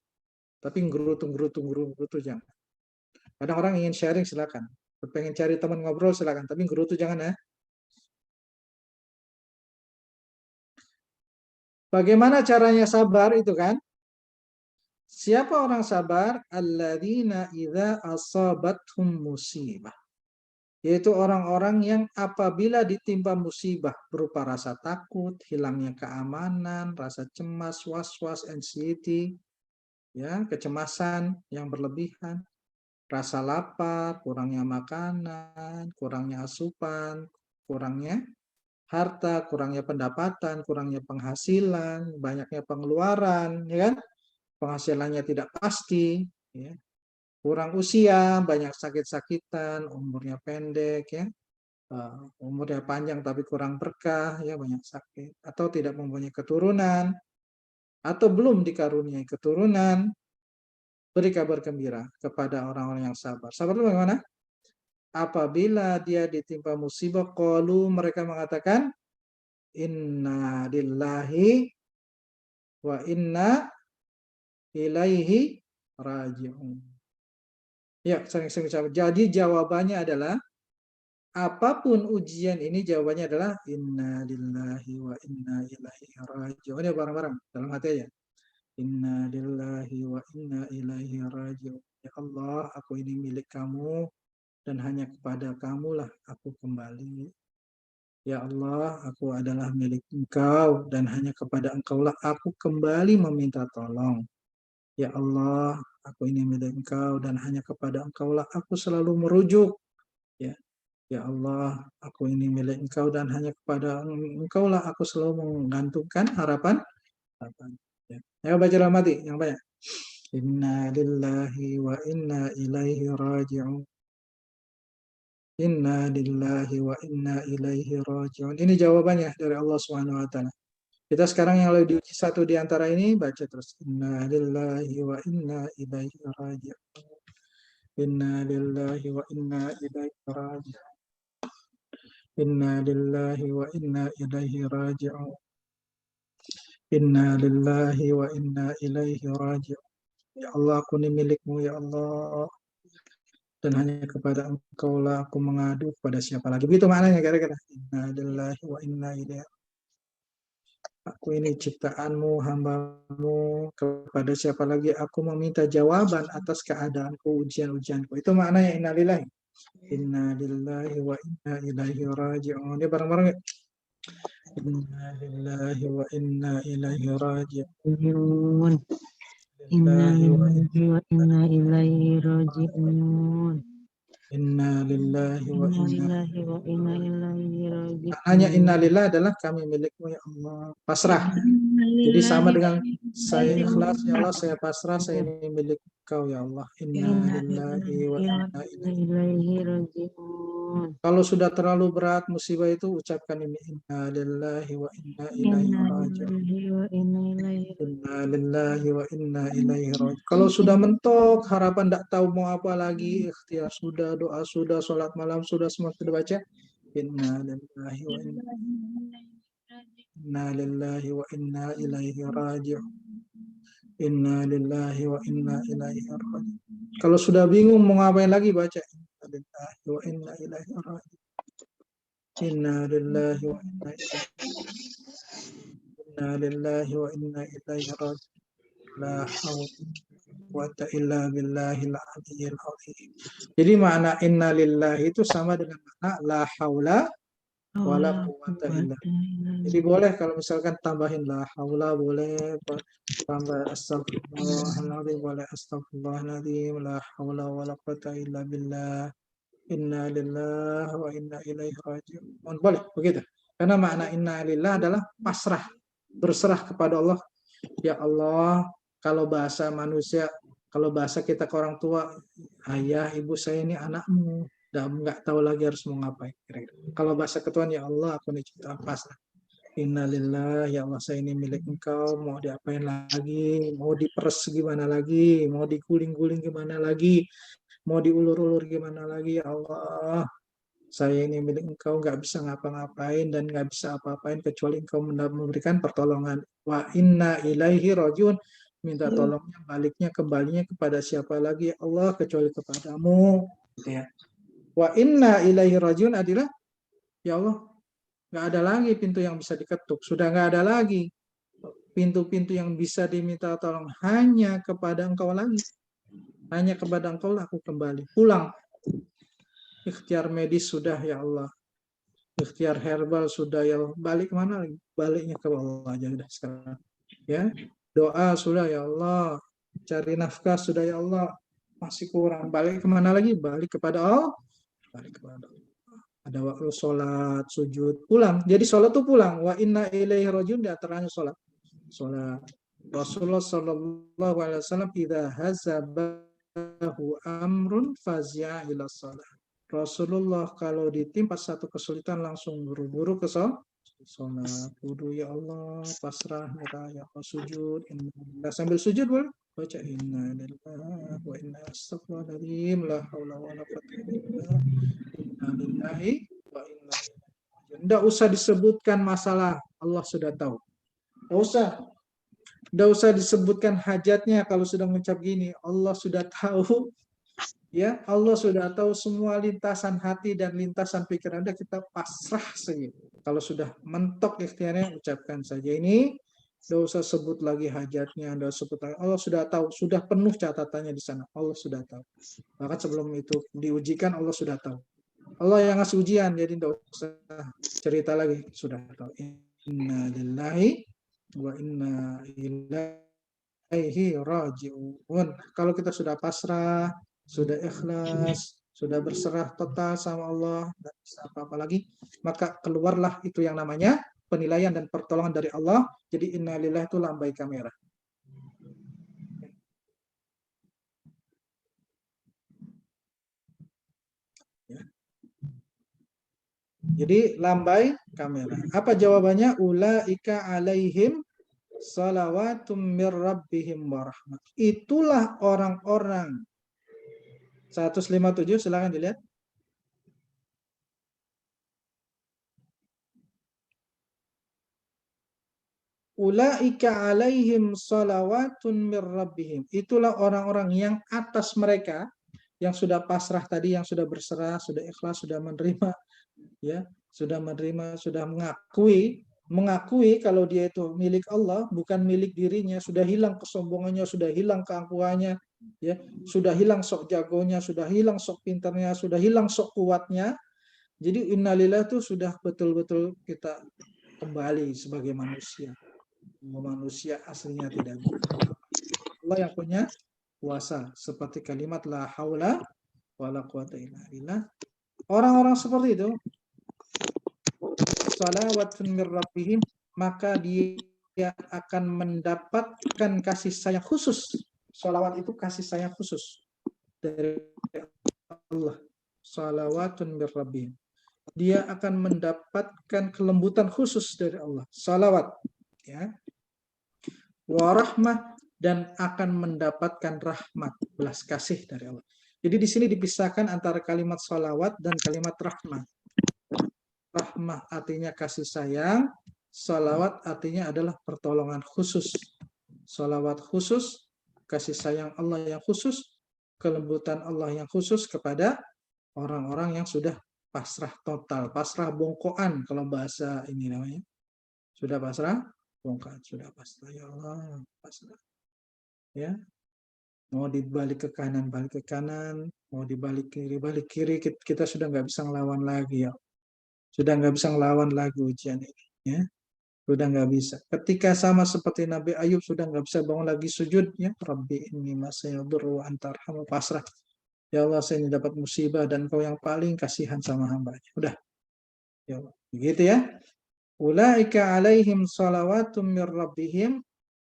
Tapi gerutu jangan. Kadang orang ingin sharing silakan. Pengen cari teman ngobrol silakan, tapi gerutu jangan ya. Bagaimana caranya sabar itu kan? Siapa orang sabar? Alladzina idza asabathum musibah. Yaitu orang-orang yang apabila ditimpa musibah berupa rasa takut, hilangnya keamanan, rasa cemas, was-was, anxiety, ya, kecemasan yang berlebihan, rasa lapar, kurangnya makanan, kurangnya asupan, kurangnya harta, kurangnya pendapatan, kurangnya penghasilan, banyaknya pengeluaran, ya kan? Penghasilannya tidak pasti, ya. Kurang usia, banyak sakit-sakitan, umurnya pendek, ya. Umurnya panjang tapi kurang berkah, ya, banyak sakit, atau tidak mempunyai keturunan, atau belum dikaruniai keturunan. Beri kabar gembira kepada orang-orang yang sabar. Sabar itu bagaimana? Apabila dia ditimpa musibah, qalu, mereka mengatakan, inna lillahi wa inna ilaihi raji'un. Ya, sering-sering ucap. Jadi jawabannya adalah, apapun ujian ini, jawabannya adalah inna lillahi wa inna ilaihi raji'un. Ya, bareng-bareng dalam hati aja. Inna lillahi wa inna ilaihi raji'un. Ya Allah, aku ini milik kamu dan hanya kepada kamulah aku kembali. Ya Allah, aku adalah milik Engkau dan hanya kepada Engkaulah aku kembali meminta tolong. Ya Allah, aku ini milik Engkau dan hanya kepada Engkaulah aku selalu merujuk. Ya, ya Allah, aku ini milik Engkau dan hanya kepada Engkaulah aku selalu menggantungkan harapan. Ya, ya, baca dalam hati yang banyak. Inna lillahi wa inna ilaihi raji'un. Inna lillahi wa inna ilaihi raji'un. Ini jawabannya dari Allah Subhanahu wa taala. Kita sekarang yang lagi diuji satu di antara ini, baca terus. Inna lillahi wa inna ilaihi raji'un. Inna lillahi wa inna ilaihi raji'un. Inna lillahi wa inna ilaihi raji'un. Inna lillahi wa inna ilaihi raji'un. Ya Allah, aku ini milikmu, ya Allah. Dan hanya kepada Engkau lah aku mengadu, kepada siapa lagi. Begitu maknanya kira-kira. Inna lillahi wa inna ilaihi. Aku ini ciptaanmu, hambamu, kepada siapa lagi aku meminta jawaban atas keadaanku, ujian-ujianku. Itu maknanya inna lillahi. Inna lillahi wa inna ilaihi raji'un. Dia bareng-bareng. Inna lillahi wa inna ilaihi raji'un. Inna lillahi wa lillahi wa inna ilaihi raji'un. inna lillahi wa Inna inna. lillahi wa inna ilaihi raji'un. Maknanya innalillah adalah kami milikmu ya Allah. Pasrah. Jadi sama dengan saya ikhlas ya Allah, saya pasrah, saya ini milik Kau ya Allah. Inna Inna lillahi wa lillahi wa inna inna ilaihi. ilaihi raji'un. Kalau sudah terlalu berat musibah itu ucapkan ini inna lillahi wa inna ilaihi Inna raji'un. lillahi wa inna ilaihi Inna lillahi wa inna ilaihi raji'un. Kalau sudah mentok, harapan tidak tahu mau apa lagi, ikhtiar sudah, doa sudah, sholat malam sudah, semua sudah baca. Inna lillahi wa inna lillahi wa inna ilaihi raji'un. Inna lillahi wa inna ilaihi raji'un. Kalau sudah bingung mau ngapain lagi baca inna lillahi wa inna ilaihi raji'un. Inna lillahi wa inna ilaihi. Inna lillahi wa inna ilaihi raji'un. La haula quwata illa billahil aliyyil azim. Jadi makna inna lillahi itu sama dengan makna la haula wala quwata illa. Jadi boleh kalau misalkan tambahin la haula boleh, tambah astagfirullahaladzim boleh, astagfirullahaladzim, la haula wala quwata illa billah, inna lillahi wa inna ilaihi raji'un. Boleh begitu. Karena makna inna lillahi adalah pasrah, berserah kepada Allah. Ya Allah, kalau bahasa manusia, kalau bahasa kita ke orang tua, ayah, ibu saya ini anakmu, nggak tahu lagi harus mau ngapain. Kalau bahasa ke Tuhan, ya Allah, aku ini ciptaan pasrah. Innalillah, ya Allah saya ini milik Engkau, mau diapain lagi, mau diperes gimana lagi, mau diguling-guling gimana lagi, mau diulur-ulur gimana lagi, ya Allah. Saya ini milik Engkau, nggak bisa ngapa-ngapain dan nggak bisa apa-apain kecuali Engkau memberikan pertolongan. Wa inna ilaihi rajiun. Minta tolongnya, baliknya, kembalinya kepada siapa lagi ya Allah kecuali kepadamu. Ya. Wa inna ilaihi rajiun adalah ya Allah, nggak ada lagi pintu yang bisa diketuk. Sudah nggak ada lagi pintu-pintu yang bisa diminta tolong. Hanya kepada Engkau lagi. Hanya kepada Engkau lah aku kembali. Pulang. Ikhtiar medis sudah ya Allah. Ikhtiar herbal sudah ya Allah. Balik mana lagi? Baliknya ke Allah aja udah sekarang. Ya. Doa sudah ya Allah. Cari nafkah sudah ya Allah. Masih kurang. Balik kemana lagi? Balik kepada Allah. Balik kepada Allah. Ada waktu sholat, sujud, pulang. Jadi sholat tuh pulang. Wa inna ilaihi rajiun di antaranya sholat. Sholat. Rasulullah sallallahu alaihi wasallam idza hazabahu amrun fazi'a ila sholat. Rasulullah kalau ditimpa satu kesulitan langsung buru-buru ke sholat. Wudu ya Allah, pasrah ya Allah, sujud. Sambil sujud boleh baca inna lillahi wa inna astagfirullahaladzim la haula wala quwwata illa billah. Inna lillahi wa inna ilaihi. Tidak usah disebutkan masalah, Allah sudah tahu. Tidak usah disebutkan hajatnya kalau sudah mengucap gini, Allah sudah tahu. Ya, Allah sudah tahu semua lintasan hati dan lintasan pikiran Anda, kita pasrah saja. Kalau sudah mentok ikhtiarnya, ucapkan saja ini. Tidak usah sebut lagi hajatnya, tidak sebut lagi. Allah sudah tahu, sudah penuh catatannya di sana. Allah sudah tahu. Bahkan sebelum itu diujikan, Allah sudah tahu. Allah yang ngasih ujian, jadi tidak usah cerita lagi. Sudah tahu. Inna lillahi wa inna ilaihi raji'un. Kalau kita sudah pasrah, sudah ikhlas, sudah berserah total sama Allah, tidak bisa apa-apa lagi, maka keluarlah itu yang namanya penilaian dan pertolongan dari Allah. Jadi innalillahi itu lambai kamera. Ya. Jadi lambai kamera. Apa jawabannya? Ulaika alaihim salawatum mir rabbihim warahmat. Itulah orang-orang 157, silakan dilihat. Ulaika alaihim salawatun mir rabbihim. Itulah orang-orang yang atas mereka yang sudah pasrah tadi, yang sudah berserah, sudah ikhlas, sudah menerima, ya, sudah menerima, sudah mengakui kalau dia itu milik Allah, bukan milik dirinya, sudah hilang kesombongannya, sudah hilang keangkuhannya, ya, sudah hilang sok jagonya, sudah hilang sok pintarnya, sudah hilang sok kuatnya. Jadi innalillah itu sudah betul-betul kita kembali sebagai manusia. Manusia aslinya tidak bisa. Allah yang punya kuasa. Seperti kalimat la haula wala quwata illa billah. Orang-orang seperti itu, salawatun mir rabbihim, maka dia akan mendapatkan kasih sayang khusus. Salawat itu kasih sayang khusus dari Allah. Salawatun mir rabbihim. Dia akan mendapatkan kelembutan khusus dari Allah. Salawat, ya. Warahmah, dan akan mendapatkan rahmat, belas kasih dari Allah. Jadi di sini dipisahkan antara kalimat salawat dan kalimat rahmah. Rahmah artinya kasih sayang, salawat artinya adalah pertolongan khusus. Salawat khusus, kasih sayang Allah yang khusus, kelembutan Allah yang khusus kepada orang-orang yang sudah pasrah total, pasrah bongkoan kalau bahasa ini namanya. Sudah pasrah bongkoan, sudah pasrah, ya Allah, pasrah. Ya. Mau dibalik ke kanan, balik ke kanan, mau dibalik kiri, kita sudah nggak bisa ngelawan lagi, ya. Sudah nggak bisa ngelawan lagi ujian ini, ya. Sudah nggak bisa. Ketika sama seperti Nabi Ayub, sudah nggak bisa bangun lagi sujud, ya. Rabbi inni masayadurru antarhamu, pasrah. Ya Allah, saya ini dapat musibah dan kau yang paling kasihan sama hambanya. Udah. Ya Allah. Begitu ya. Ulaika alaihim salawatum mir rabbihim.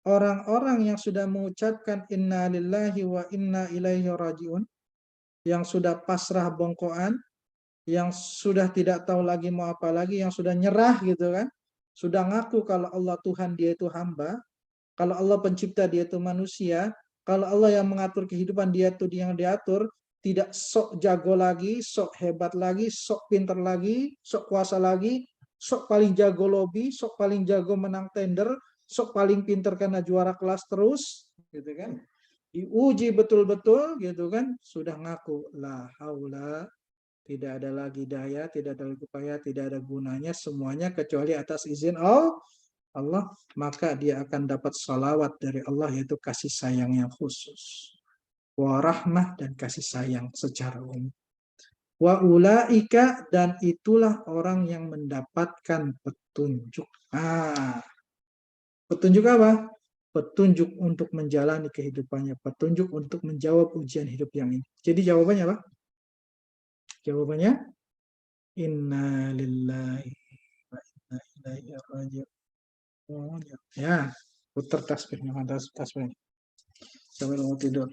Orang-orang yang sudah mengucapkan inna lillahi wa inna ilaihi rajiun, yang sudah pasrah bongkoan, yang sudah tidak tahu lagi mau apa lagi, yang sudah nyerah gitu kan, sudah ngaku kalau Allah Tuhan dia itu hamba, kalau Allah pencipta dia itu manusia, kalau Allah yang mengatur kehidupan dia itu yang diatur, tidak sok jago lagi, sok hebat lagi, sok pinter lagi, sok kuasa lagi, sok paling jago lobby, sok paling jago menang tender, sok paling pinter karena juara kelas terus, gitu kan. Diuji betul-betul gitu kan, sudah ngaku la haula, tidak ada lagi daya, tidak ada lagi upaya, tidak ada gunanya, semuanya kecuali atas izin Allah, maka dia akan dapat salawat dari Allah, yaitu kasih sayang yang khusus. Warahmah, dan kasih sayang secara umum. Wa ulaika, dan itulah orang yang mendapatkan petunjuk. Petunjuk apa? Petunjuk untuk menjalani kehidupannya, petunjuk untuk menjawab ujian hidup yang ini. Jadi jawabannya apa? Jawabannya inna lillahi wa inna ilaihi raji'un. Oh, ya, putar tasbihnya, tasbihnya. Sambil mau tidur.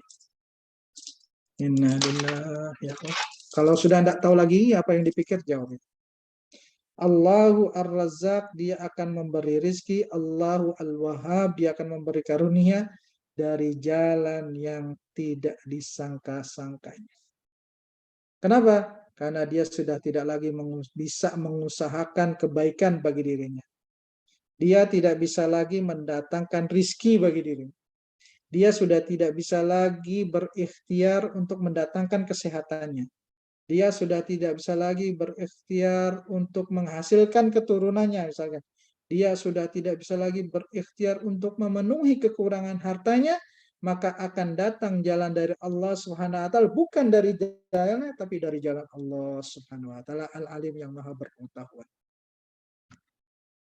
Innalillahi, ya Allah. Kalau sudah tidak tahu lagi apa yang dipikir, jawab. Allahu Ar-Razzaq, dia akan memberi rizki. Allahu Al-Wahhab, dia akan memberi karunia dari jalan yang tidak disangka-sangkanya. Kenapa? Karena dia sudah tidak lagi bisa mengusahakan kebaikan bagi dirinya. Dia tidak bisa lagi mendatangkan rizki bagi dirinya. Dia sudah tidak bisa lagi berikhtiar untuk mendatangkan kesehatannya. Dia sudah tidak bisa lagi berikhtiar untuk menghasilkan keturunannya, misalkan. Dia sudah tidak bisa lagi berikhtiar untuk memenuhi kekurangan hartanya, maka akan datang jalan dari Allah Subhanahu wa taala, bukan dari jalannya, tapi dari jalan Allah Subhanahu wa taala, Al-Alim, yang Maha berpengetahuan.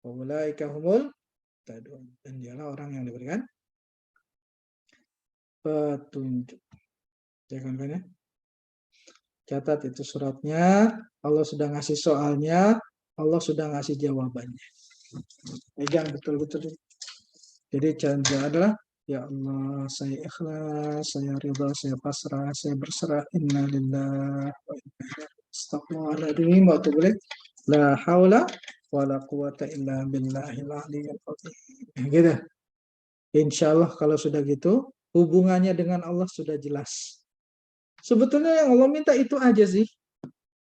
Ulaika humul muhtadun, dan dialah orang yang diberikan petunjuk. Jangan kan ya? Catat itu suratnya. Allah sudah ngasih soalnya, Allah sudah ngasih jawabannya. Pegang betul-betul. Jadi jangan adalah, ya Allah, saya ikhlas, saya ridha, saya pasrah, saya berserah. Inna lillahi wa inna ilaihi astagfirullahaladzim wa atubu ilaih. La haula wa la quwata illa billahil aliyyil azim. Gitu. Insya Allah kalau sudah gitu, hubungannya dengan Allah sudah jelas. Sebetulnya yang Allah minta itu aja sih.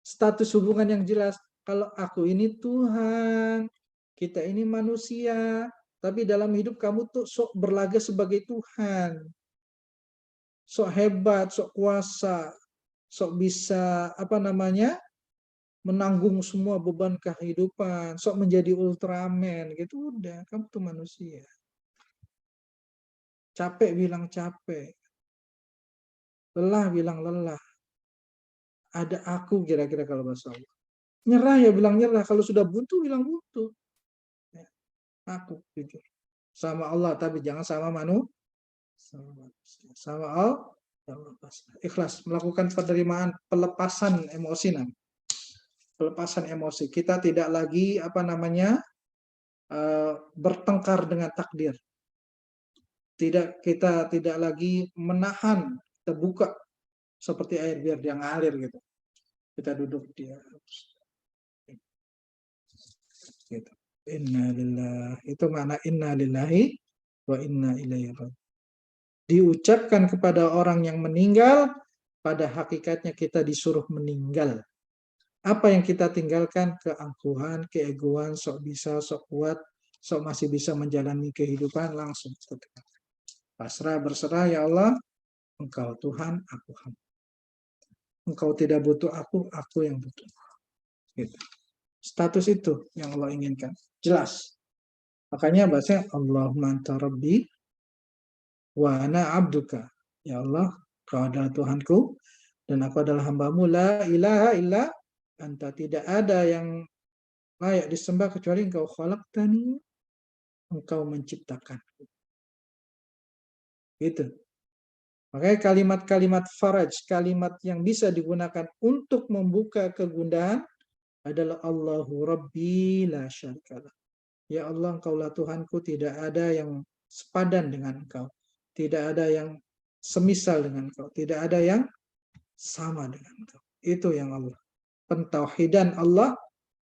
Status hubungan yang jelas. Kalau aku ini Tuhan, kita ini manusia, tapi dalam hidup kamu tuh sok berlaga sebagai Tuhan. Sok hebat, sok kuasa, sok bisa menanggung semua beban kehidupan, sok menjadi Ultraman gitu. Udah, kamu tuh manusia. Capek bilang capek. Lelah bilang lelah. Ada aku kira-kira kalau bahasa Allah. Nyerah ya bilang nyerah. Kalau sudah buntu bilang buntu. Ya, aku jujur. Sama Allah, tapi jangan sama manusia. sama Allah. Ikhlas melakukan penerimaan pelepasan emosi namanya. Pelepasan emosi. Kita tidak lagi bertengkar dengan takdir. Kita tidak lagi menahan, terbuka seperti air biar dia ngalir gitu. Kita duduk dia. Gitu. Innalillahi. Itu makna innalillahi wa inna ilaihi raji'un. Diucapkan kepada orang yang meninggal, pada hakikatnya kita disuruh meninggal. Apa yang kita tinggalkan? Keangkuhan, keegoan, sok bisa, sok kuat, sok masih bisa menjalani kehidupan, langsung pasrah, berserah, ya Allah, Engkau Tuhan, aku hamba. Engkau tidak butuh aku yang butuh. Gitu. Status itu yang Allah inginkan. Jelas. Makanya bahasa Allahumma anta rabbi wa ana abduka. Ya Allah, Kau adalah Tuhanku dan aku adalah hambamu. La ilaha illa anta. Tidak ada yang layak disembah kecuali Engkau. Khalaqtani, Engkau menciptakan. Gitu. Makanya kalimat-kalimat faraj, kalimat yang bisa digunakan untuk membuka kegundahan adalah Allahu Rabbi la syarikalah. Ya Allah, Engkaulah Tuhanku, tidak ada yang sepadan dengan Engkau. Tidak ada yang semisal dengan Engkau. Tidak ada yang sama dengan Engkau. Itu yang Allah. Pentauhidan Allah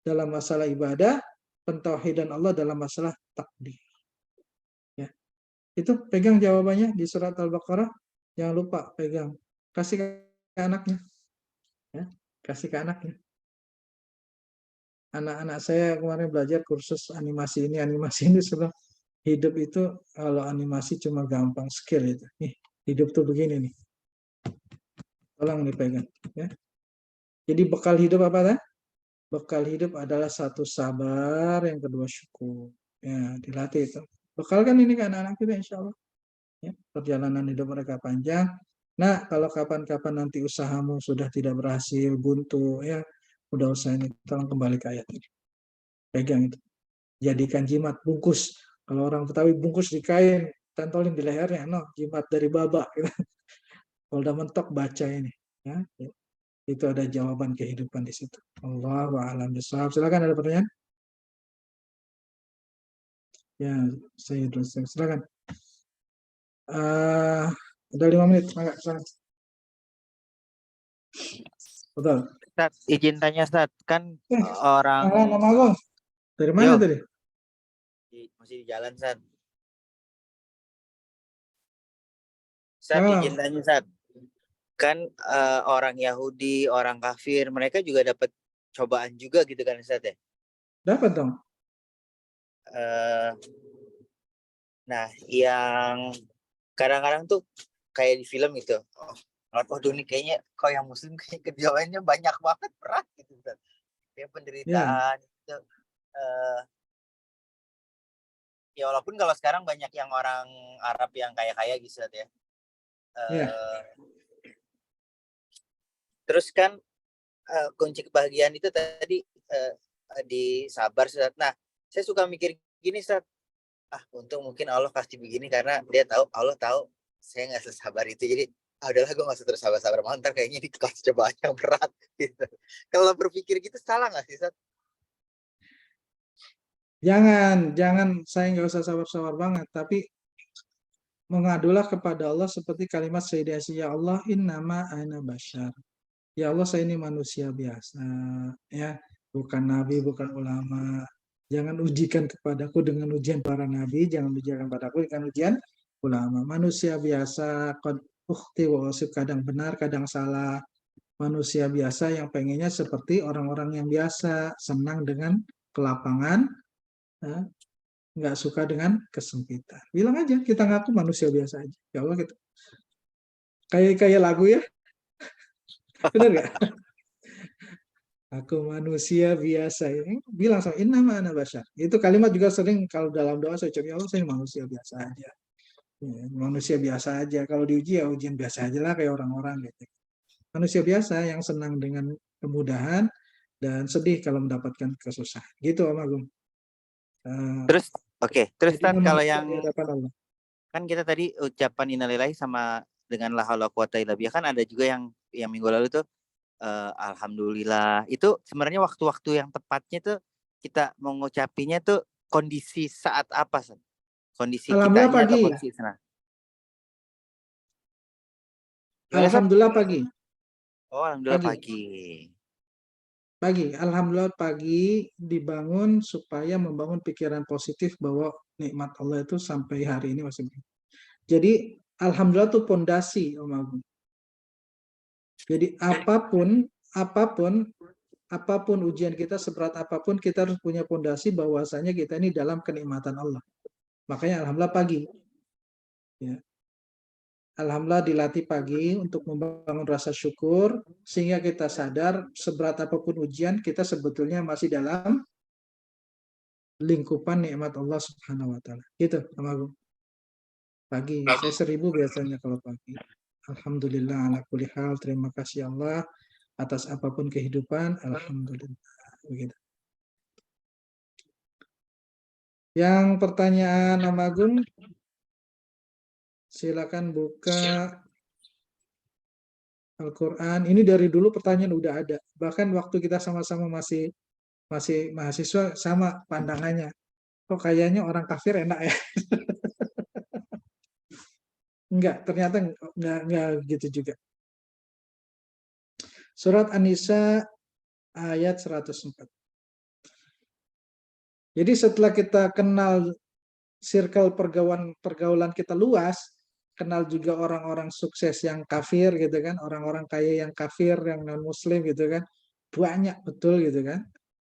dalam masalah ibadah, pentauhidan Allah dalam masalah takdir. Ya. Itu pegang jawabannya di surat Al-Baqarah. Jangan lupa pegang. Kasih ke anaknya. Ya. Kasih ke anaknya. Anak-anak saya kemarin belajar kursus animasi ini sudah hidup itu kalau animasi cuma gampang skill itu. Nih, hidup tuh begini nih. Tolong dipegang ya. Jadi bekal hidup apa dah? Bekal hidup adalah satu sabar, yang kedua syukur. Ya, dilatih itu. Bekal kan ini kan anak-anak kita insya Allah. Ya, perjalanan hidup mereka panjang. Nah, kalau kapan-kapan nanti usahamu sudah tidak berhasil, buntu ya, udah usaha ini, tolong kembali ke ayat ini. Pegang itu. Jadikan jimat, bungkus. Kalau orang Betawi bungkus di kain, tantolin di lehernya, no, jimat dari babak. Gitu. Kalau udah mentok baca ini. Ya, itu ada jawaban kehidupan di situ. Allahu a'lam bishawab. Silakan ada pertanyaan? Ya, saya terus silakan. Udah 5 menit, maka silakan. Betul. Ustaz, izin tanya Ustaz, kan orang Nama aku. Dari mana tadi? masih di jalan Ustaz. Ustaz, izin tanya Ustaz. Kan orang Yahudi, orang kafir, mereka juga dapat cobaan juga gitu kan Ustaz ya? Dapat dong. Nah, yang kadang-kadang tuh kayak di film gitu. Waduh ini kayaknya kok yang muslim kayak kejawabannya banyak banget, berat gitu Ustaz. Kayak penderitaan gitu. Ya walaupun kalau sekarang banyak yang orang Arab yang kaya-kaya gitu Ustaz ya. Terus kan kunci kebahagiaan itu tadi di sabar Ustaz. Nah, saya suka mikir gini Ustaz. Untung mungkin Allah kasih begini karena Allah tahu saya nggak sesabar itu. Jadi udahlah gue nggak usah terus sabar-sabar, mantar kayaknya dikasih cobaan yang berat gitu. Kalau berpikir gitu salah nggak sih Ustaz? Jangan saya nggak usah sabar-sabar banget, tapi mengadulah kepada Allah seperti kalimat Sayyidah ya Allah, innama ana basyar. Ya Allah, saya ini manusia biasa, ya, bukan nabi, bukan ulama. Jangan ujikan kepadaku dengan ujian para nabi, jangan ujikan padaku dengan ujian ulama. Manusia biasa, kadang benar, kadang salah. Manusia biasa yang pengennya seperti orang-orang yang biasa, senang dengan kelapangan, nggak suka dengan kesempitan. Bilang aja, kita ngaku manusia biasa aja. Ya Allah, gitu. Kayak lagu ya. Benar nggak? Aku manusia biasa. Bilang sama innama ana basyar. Itu kalimat juga sering kalau dalam doa saya ucap, ya Allah, saya manusia biasa aja. Ya, manusia biasa aja. Kalau diuji ya ujian biasa aja lah kayak orang-orang gitu. Manusia biasa yang senang dengan kemudahan dan sedih kalau mendapatkan kesusahan. Gitu Om Agung. Terus kan kalau yang Kan kita tadi ucapan innalillahi sama dengan la haula quwata illa billah, kan ada juga yang minggu lalu tuh alhamdulillah. Itu sebenarnya waktu-waktu yang tepatnya tuh kita mau ngucapinnya tuh kondisi saat apa, San? Kondisi Alhamdulillah kitanya atau pagi. kondisi sana? Gimana, San? Alhamdulillah pagi. Oh, alhamdulillah Pagi. pagi. Alhamdulillah pagi dibangun supaya membangun pikiran positif bahwa nikmat Allah itu sampai hari ini masih begini. Jadi alhamdulillah itu pondasi, Om Agung. Jadi apapun ujian kita seberat apapun, kita harus punya pondasi bahwasanya kita ini dalam kenikmatan Allah. Makanya alhamdulillah pagi. Ya. Alhamdulillah dilatih pagi untuk membangun rasa syukur sehingga kita sadar seberat apapun ujian kita sebetulnya masih dalam lingkupan nikmat Allah Subhanahu wa taala. Gitu, Om Agung. Pagi, saya 1000 biasanya kalau pagi. Alhamdulillah ala kulli hal, terima kasih Allah atas apapun kehidupan, alhamdulillah. Begitu. Yang pertanyaan Om Agung, silakan buka Al-Quran. Ini dari dulu pertanyaan udah ada. Bahkan waktu kita sama-sama masih mahasiswa sama pandangannya. Kok kayaknya orang kafir enak ya? Enggak, ternyata enggak gitu juga. Surat An-Nisa ayat 104. Jadi setelah kita kenal circle pergaulan kita luas, kenal juga orang-orang sukses yang kafir gitu kan, orang-orang kaya yang kafir, yang non muslim gitu kan, banyak betul gitu kan.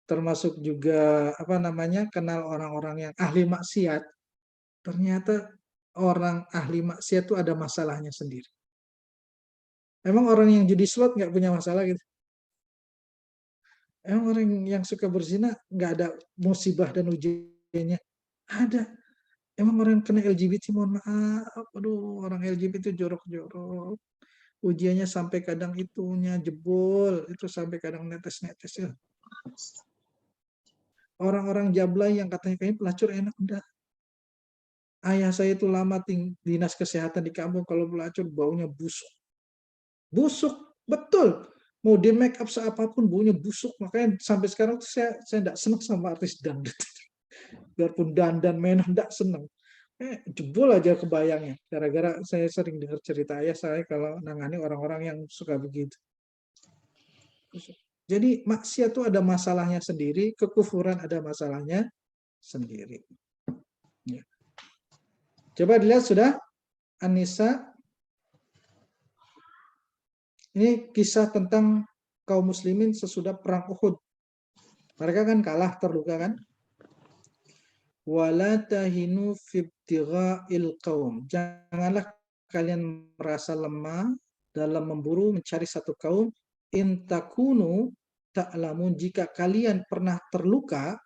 Termasuk juga kenal orang-orang yang ahli maksiat. Ternyata orang ahli maksiat itu ada masalahnya sendiri. Emang orang yang judi slot nggak punya masalah gitu? Emang orang yang suka berzina nggak ada musibah dan ujiannya? Ada. Emang orang kena LGBT, mohon maaf, aduh, orang LGBT itu jorok-jorok. Ujiannya sampai kadang itunya jebol, itu sampai kadang netes-netes ya. Orang-orang jablay yang katanya kayaknya pelacur enak, udah. Ayah saya itu lama dinas kesehatan di kampung, kalau pelacur baunya busuk. Busuk, betul. Mau di make up seapapun baunya busuk. Makanya sampai sekarang tuh saya tidak senang sama artis dangdut. Biarpun dandan menah tidak senang. Jebol aja kebayangnya. Gara-gara saya sering dengar cerita ayah saya kalau nangani orang-orang yang suka begitu. Jadi maksiat itu ada masalahnya sendiri, kekufuran ada masalahnya sendiri. Ya. Coba dilihat sudah An-Nisa. Ini kisah tentang kaum muslimin sesudah perang Uhud. Mereka kan kalah, terluka kan? Wala tahinu fibtigha'il qaum. Janganlah kalian merasa lemah dalam memburu mencari satu kaum. In takunu ta'lamun, jika kalian pernah terluka,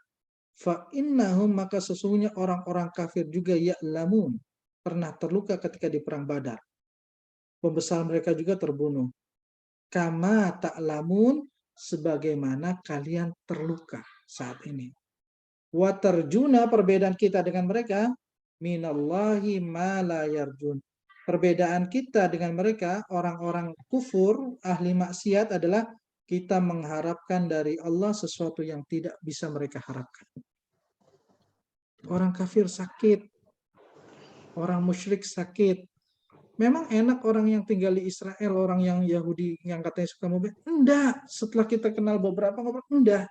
fa innahum, maka sesungguhnya orang-orang kafir juga ya'lamun, pernah terluka ketika di perang Badar. Pembesar mereka juga terbunuh. Kama ta'lamun, sebagaimana kalian terluka saat ini. Wa tarjuna, perbedaan kita dengan mereka, minallahi ma la yarjun. Perbedaan kita dengan mereka, orang-orang kufur, ahli maksiat, adalah kita mengharapkan dari Allah sesuatu yang tidak bisa mereka harapkan. Orang kafir sakit, orang musyrik sakit. Memang enak orang yang tinggal di Israel, orang yang Yahudi yang katanya suka mobil. Enggak, setelah kita kenal beberapa, enggak.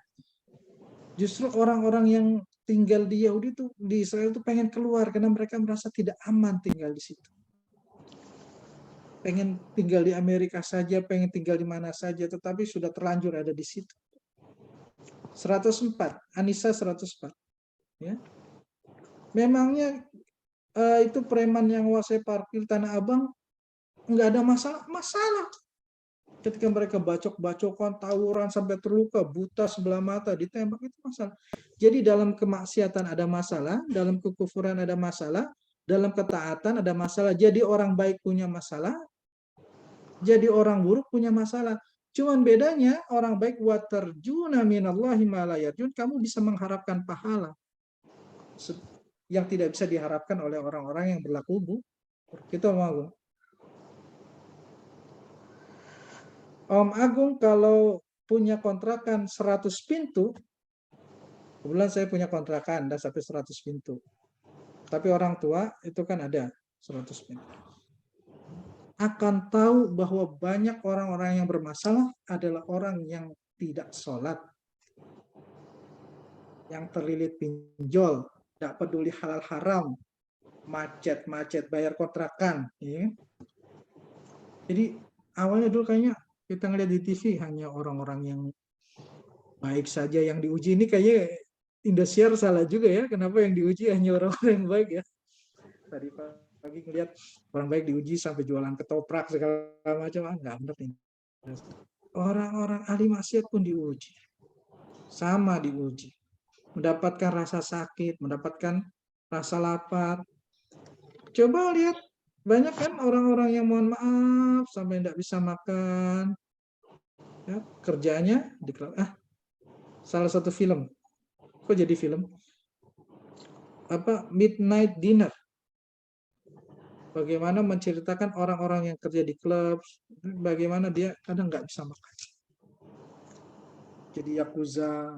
Justru orang-orang yang tinggal di Yahudi itu, di Israel itu pengen keluar karena mereka merasa tidak aman tinggal di situ. Pengen tinggal di Amerika saja, pengen tinggal di mana saja, tetapi sudah terlanjur ada di situ. 104, An-Nisa 104. Ya. Memangnya itu preman yang wasai parkir Tanah Abang nggak ada masalah. Ketika mereka bacok-bacokan, tawuran sampai terluka, buta sebelah mata, ditembak, itu masalah. Jadi dalam kemaksiatan ada masalah, dalam kekufuran ada masalah, dalam ketaatan ada masalah. Jadi orang baik punya masalah, jadi orang buruk punya masalah. Cuman bedanya orang baik watarjuna minallahi ma la yarjun, kamu bisa mengharapkan pahala. yang tidak bisa diharapkan oleh orang-orang yang berlaku kufur. Gitu Om Agung. Om Agung kalau punya kontrakan 100 pintu, kebetulan saya punya kontrakan ada sampai 100 pintu. Tapi orang tua itu kan ada 100 pintu. Akan tahu bahwa banyak orang-orang yang bermasalah adalah orang yang tidak sholat, yang terlilit pinjol, tidak peduli halal haram, macet bayar kontrakan. Ya. Jadi awalnya dulu kayaknya kita ngeliat di TV hanya orang-orang yang baik saja yang diuji. Ini kayaknya Indosiar salah juga ya. Kenapa yang diuji hanya orang-orang yang baik ya? Tadi pagi ngeliat orang baik diuji sampai jualan ketoprak segala macam. Enggak benar ini. Orang-orang ahli maksiat pun diuji. Sama diuji. Mendapatkan rasa sakit, mendapatkan rasa lapar. Coba lihat, banyak kan orang-orang yang mohon maaf sampai tidak bisa makan. Ya, kerjanya di salah satu film. Kok jadi film? Midnight Dinner. Bagaimana menceritakan orang-orang yang kerja di klub, bagaimana dia kadang nggak bisa makan. Jadi yakuza.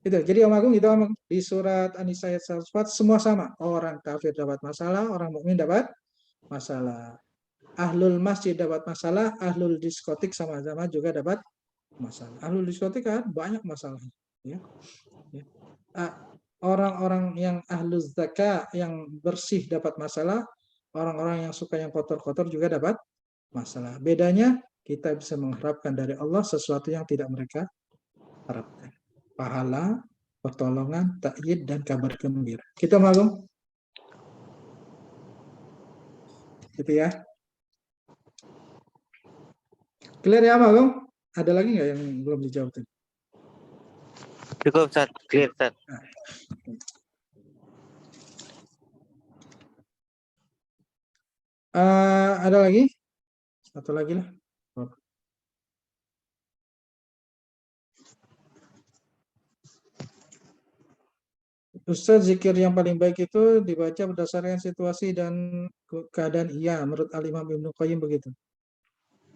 Itu. Jadi Om Agung itu di surat An-Nisa ayat 104 semua sama. Orang kafir dapat masalah, orang mukmin dapat masalah. Ahlul masjid dapat masalah, ahlul diskotik sama-sama juga dapat masalah. Ahlul diskotik kan banyak masalah. Ya. Ya. Orang-orang yang ahlul zakat yang bersih dapat masalah, orang-orang yang suka yang kotor-kotor juga dapat masalah. Bedanya kita bisa mengharapkan dari Allah sesuatu yang tidak mereka harapkan. Pahala, pertolongan, takyid, dan kabar gembira. Kita Agung? Gitu ya. Clear ya Agung? Ada lagi nggak yang belum dijawab tadi? Cukup, Ustaz. Clear, Ustaz. Ada lagi? Satu lagi lah. Ustaz, zikir yang paling baik itu dibaca berdasarkan situasi dan keadaan. Iya, menurut Al-Imam Ibnu Qayyim begitu.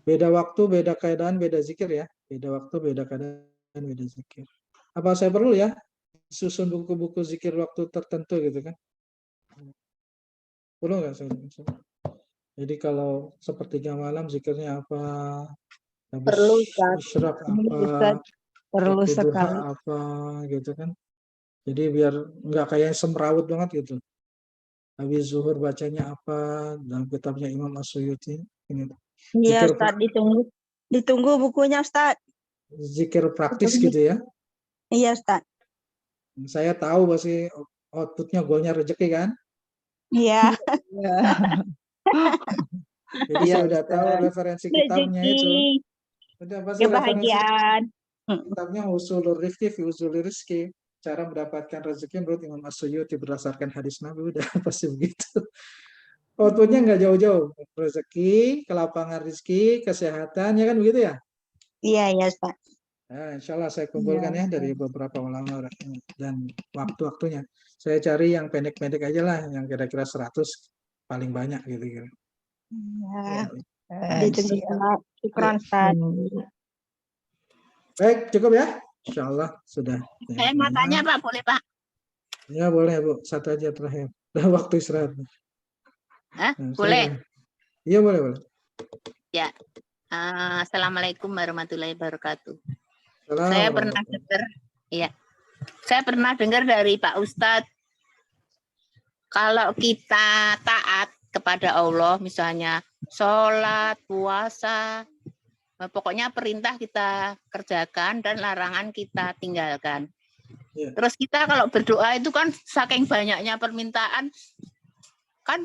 Beda waktu, beda keadaan, beda zikir ya. Beda waktu, beda keadaan, beda zikir. Apa saya perlu ya susun buku-buku zikir waktu tertentu gitu kan? Perlu nggak saya? Jadi kalau sepertiga malam zikirnya apa? Habis Perlu, Ustaz. isyraq Perlu, apa? Ustaz. Perlu Waktu duha sekali. apa gitu kan? Jadi biar nggak kayak semrawut banget gitu. Habis zuhur bacanya apa? Dalam kitabnya Imam As-Suyuti. Ini Iya, zikir Ustaz, ditunggu bukunya, Ustaz. zikir praktis gitu ya. Iya, Ustaz. Saya tahu pasti outputnya golnya rezeki kan. Iya. Jadi saya udah tahu referensi kitabnya itu. Rezeki, Udah pasti referensi kebahagiaan. kitabnya Ushulur Rifqi fi Ushuli Rizki. Cara mendapatkan rezeki menurut Imam As-Suyuti berdasarkan hadis Nabi, udah pasti begitu. Outputnya nggak jauh-jauh. Rezeki, kelapangan rezeki, kesehatan, ya kan begitu ya? Iya, iya, Ustaz. Nah, insya Allah saya kumpulkan ya dari beberapa ulama dan waktu-waktunya. Saya cari yang pendek-pendek aja lah, yang kira-kira 100 paling banyak gitu. Iya. Ditunggu, Ustaz. Syukran, Ustaz. Baik, cukup ya? Insya Allah sudah. Saya mau tanya Pak, boleh Pak? Ya boleh Bu, satu aja terakhir. Udah waktu istirahat. Hah? Nah, Boleh? Iya boleh. Ya. Assalamualaikum warahmatullahi wabarakatuh. Salam Saya pernah dengar, ya. Saya pernah dengar dari Pak Ustadz, kalau kita taat kepada Allah, misalnya sholat, puasa, pokoknya perintah kita kerjakan dan larangan kita tinggalkan. Ya. Terus kita kalau berdoa itu kan saking banyaknya permintaan, kan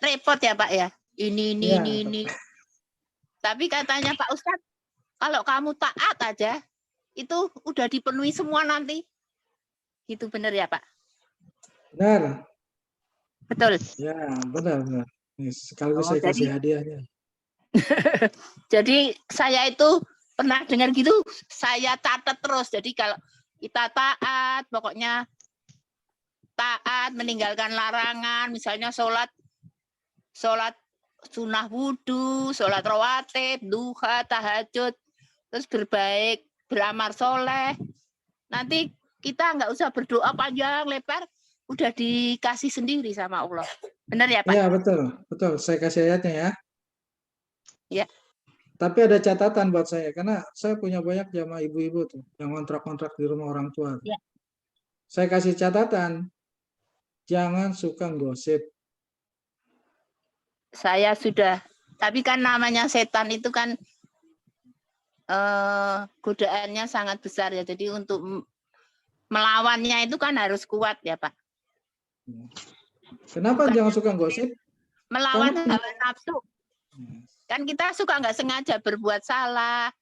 repot ya Pak ya. Ini. Tapi katanya Pak Ustadz, kalau kamu taat aja, itu udah dipenuhi semua nanti. Itu benar ya Pak? Benar. Betul. Ya, benar. Sekaligus saya kasih hadiahnya. Jadi saya itu pernah dengar gitu, saya catat terus. Jadi kalau kita taat, pokoknya taat, meninggalkan larangan, misalnya sholat sunnah wudhu, sholat rawatib, duha, tahajud, terus berbaik, beramal soleh. Nanti kita nggak usah berdoa panjang lebar, udah dikasih sendiri sama Allah. Benar ya Pak? Iya, betul. Saya kasih ayatnya ya. Ya. Tapi ada catatan buat saya, karena saya punya banyak jamaah ibu-ibu tuh yang kontrak-kontrak di rumah orang tua. Ya. Saya kasih catatan, jangan suka gosip. Saya sudah, tapi kan namanya setan itu kan godaannya sangat besar ya. Jadi untuk melawannya itu kan harus kuat ya Pak. Kenapa Bukan jangan suka gosip? Melawan Karena- hawa nafsu. Kan kita suka nggak sengaja berbuat salah,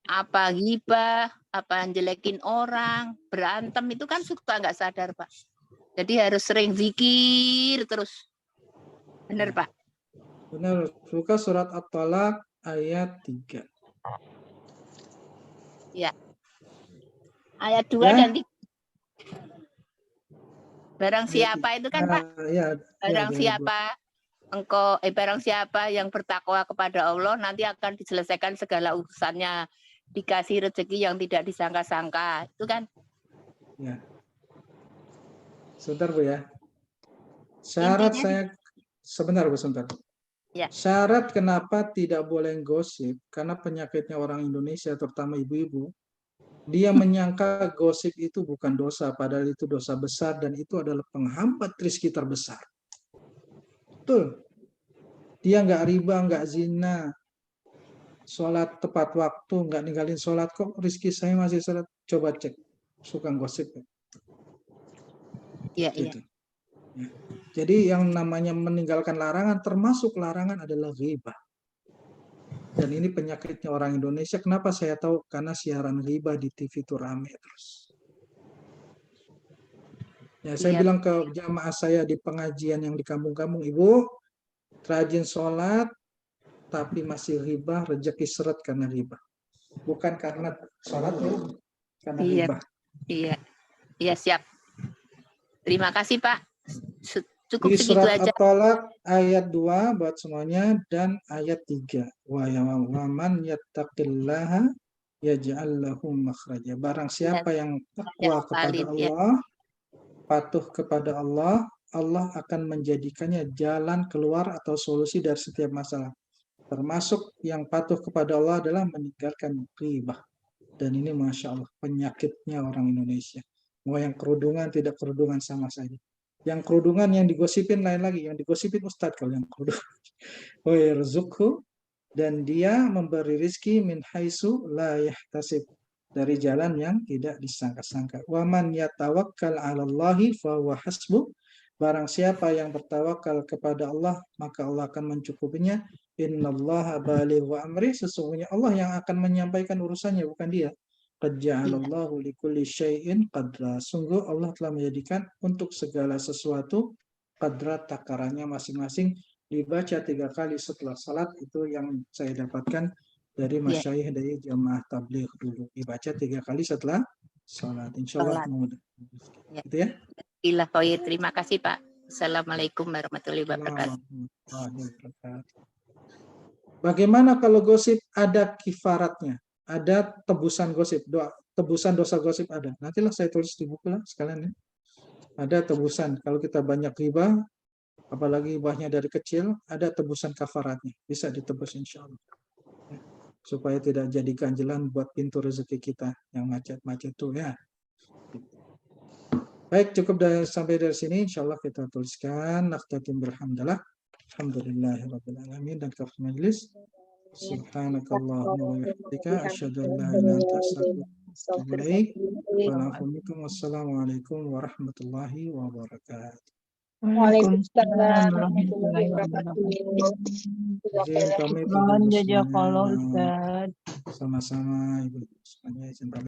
apa ghibah, apa jelekin orang, berantem itu kan suka nggak sadar Pak. Jadi harus sering zikir terus. Benar Pak? Benar, buka surat At-Talaq ayat 3. Ayat 2 Ya. dan 3. Barang siapa itu kan Pak, barang siapa barang siapa yang bertakwa kepada Allah nanti akan diselesaikan segala urusannya, dikasih rezeki yang tidak disangka-sangka. Itu kan Ya. Sebentar Bu ya. Syarat Intinya- sebentar Bu, sebentar. Ya. Syarat kenapa tidak boleh gosip, karena penyakitnya orang Indonesia, terutama ibu-ibu, dia menyangka gosip itu bukan dosa, padahal itu dosa besar dan itu adalah penghambat rezeki terbesar. Betul. Dia nggak riba, nggak zina, sholat tepat waktu, nggak ninggalin sholat, kok rezeki saya masih sholat. Coba cek, suka gosip. Iya, iya. Gitu. Ya. Jadi yang namanya meninggalkan larangan, termasuk larangan adalah ghibah. Dan ini penyakitnya orang Indonesia. Kenapa saya tahu? Karena siaran ghibah di TV itu rame terus. Ya, saya Iya. bilang ke jamaah saya di pengajian yang di kampung-kampung, Ibu, rajin sholat, tapi masih ghibah, rezeki seret karena ghibah. Bukan karena sholat, ya, karena Iya. ghibah. Iya. Iya, siap. Terima kasih Pak. Cukup Di segitu surat aja. At-Talaq ayat 2 buat semuanya dan ayat 3. Wa man yattaqillaha yaj'al lahu makhraja. Barang siapa yang takwa kepada valid, ya. Allah, patuh kepada Allah, Allah akan menjadikannya jalan keluar atau solusi dari setiap masalah. Termasuk yang patuh kepada Allah adalah meninggalkan ghibah. Dan ini Masya Allah penyakitnya orang Indonesia. Mau yang kerudungan, tidak kerudungan sama saja. Yang kerudungan yang digosipin lain lagi, yang digosipin Ustadz kalau yang kerudungan. Wa yarzuqhu, dan dia memberi rizki min haitsu la yahtasib, dari jalan yang tidak disangka-sangka. Wa man yatawakkal 'alallahi fa huwa hasbuh. Barang siapa yang bertawakal kepada Allah, maka Allah akan mencukupinya. Innallaha balighu amri, sesungguhnya Allah yang akan menyampaikan urusannya, bukan dia. Qad ja'alallahu likulli syai'in qadra. Sungguh Allah telah menjadikan untuk segala sesuatu qadra, takarannya masing-masing. Dibaca 3 kali setelah salat, itu yang saya dapatkan dari masyayikh dari jamaah tabligh dulu. Dibaca 3 kali setelah salat. Insyaallah mudah. Ya. Gitu ya. Ilah khair. Terima kasih Pak. Assalamualaikum warahmatullahi wabarakatuh. Bagaimana kalau gosip ada kifaratnya? Ada tebusan gosip, tebusan dosa gosip ada. Nantilah saya tulis di buku lah sekalian ya. Ada tebusan. Kalau kita banyak ghibah, apalagi ghibahnya dari kecil, ada tebusan kafaratnya. Bisa ditebus insya Allah. Ya. Supaya tidak jadi ganjelan buat pintu rezeki kita yang macet-macet itu ya. Baik, cukup sampai dari sini. Insya Allah kita tuliskan. Nakhtatim berhamdalah. Alhamdulillahirabbil alamin, dan kafir majlis. Subhanakallahumma wa bihamdika asyhadu an la ilaha illa anta astaghfiruka wa atubu ilaik. Wassalamualaikum warahmatullahi wabarakatuh. Waalaikumsalam warahmatullahi wabarakatuh. Izin pamit, Ibu Mohon semuanya. jazakallah Ustaz. Sama-sama Ibu semuanya, izin pamit.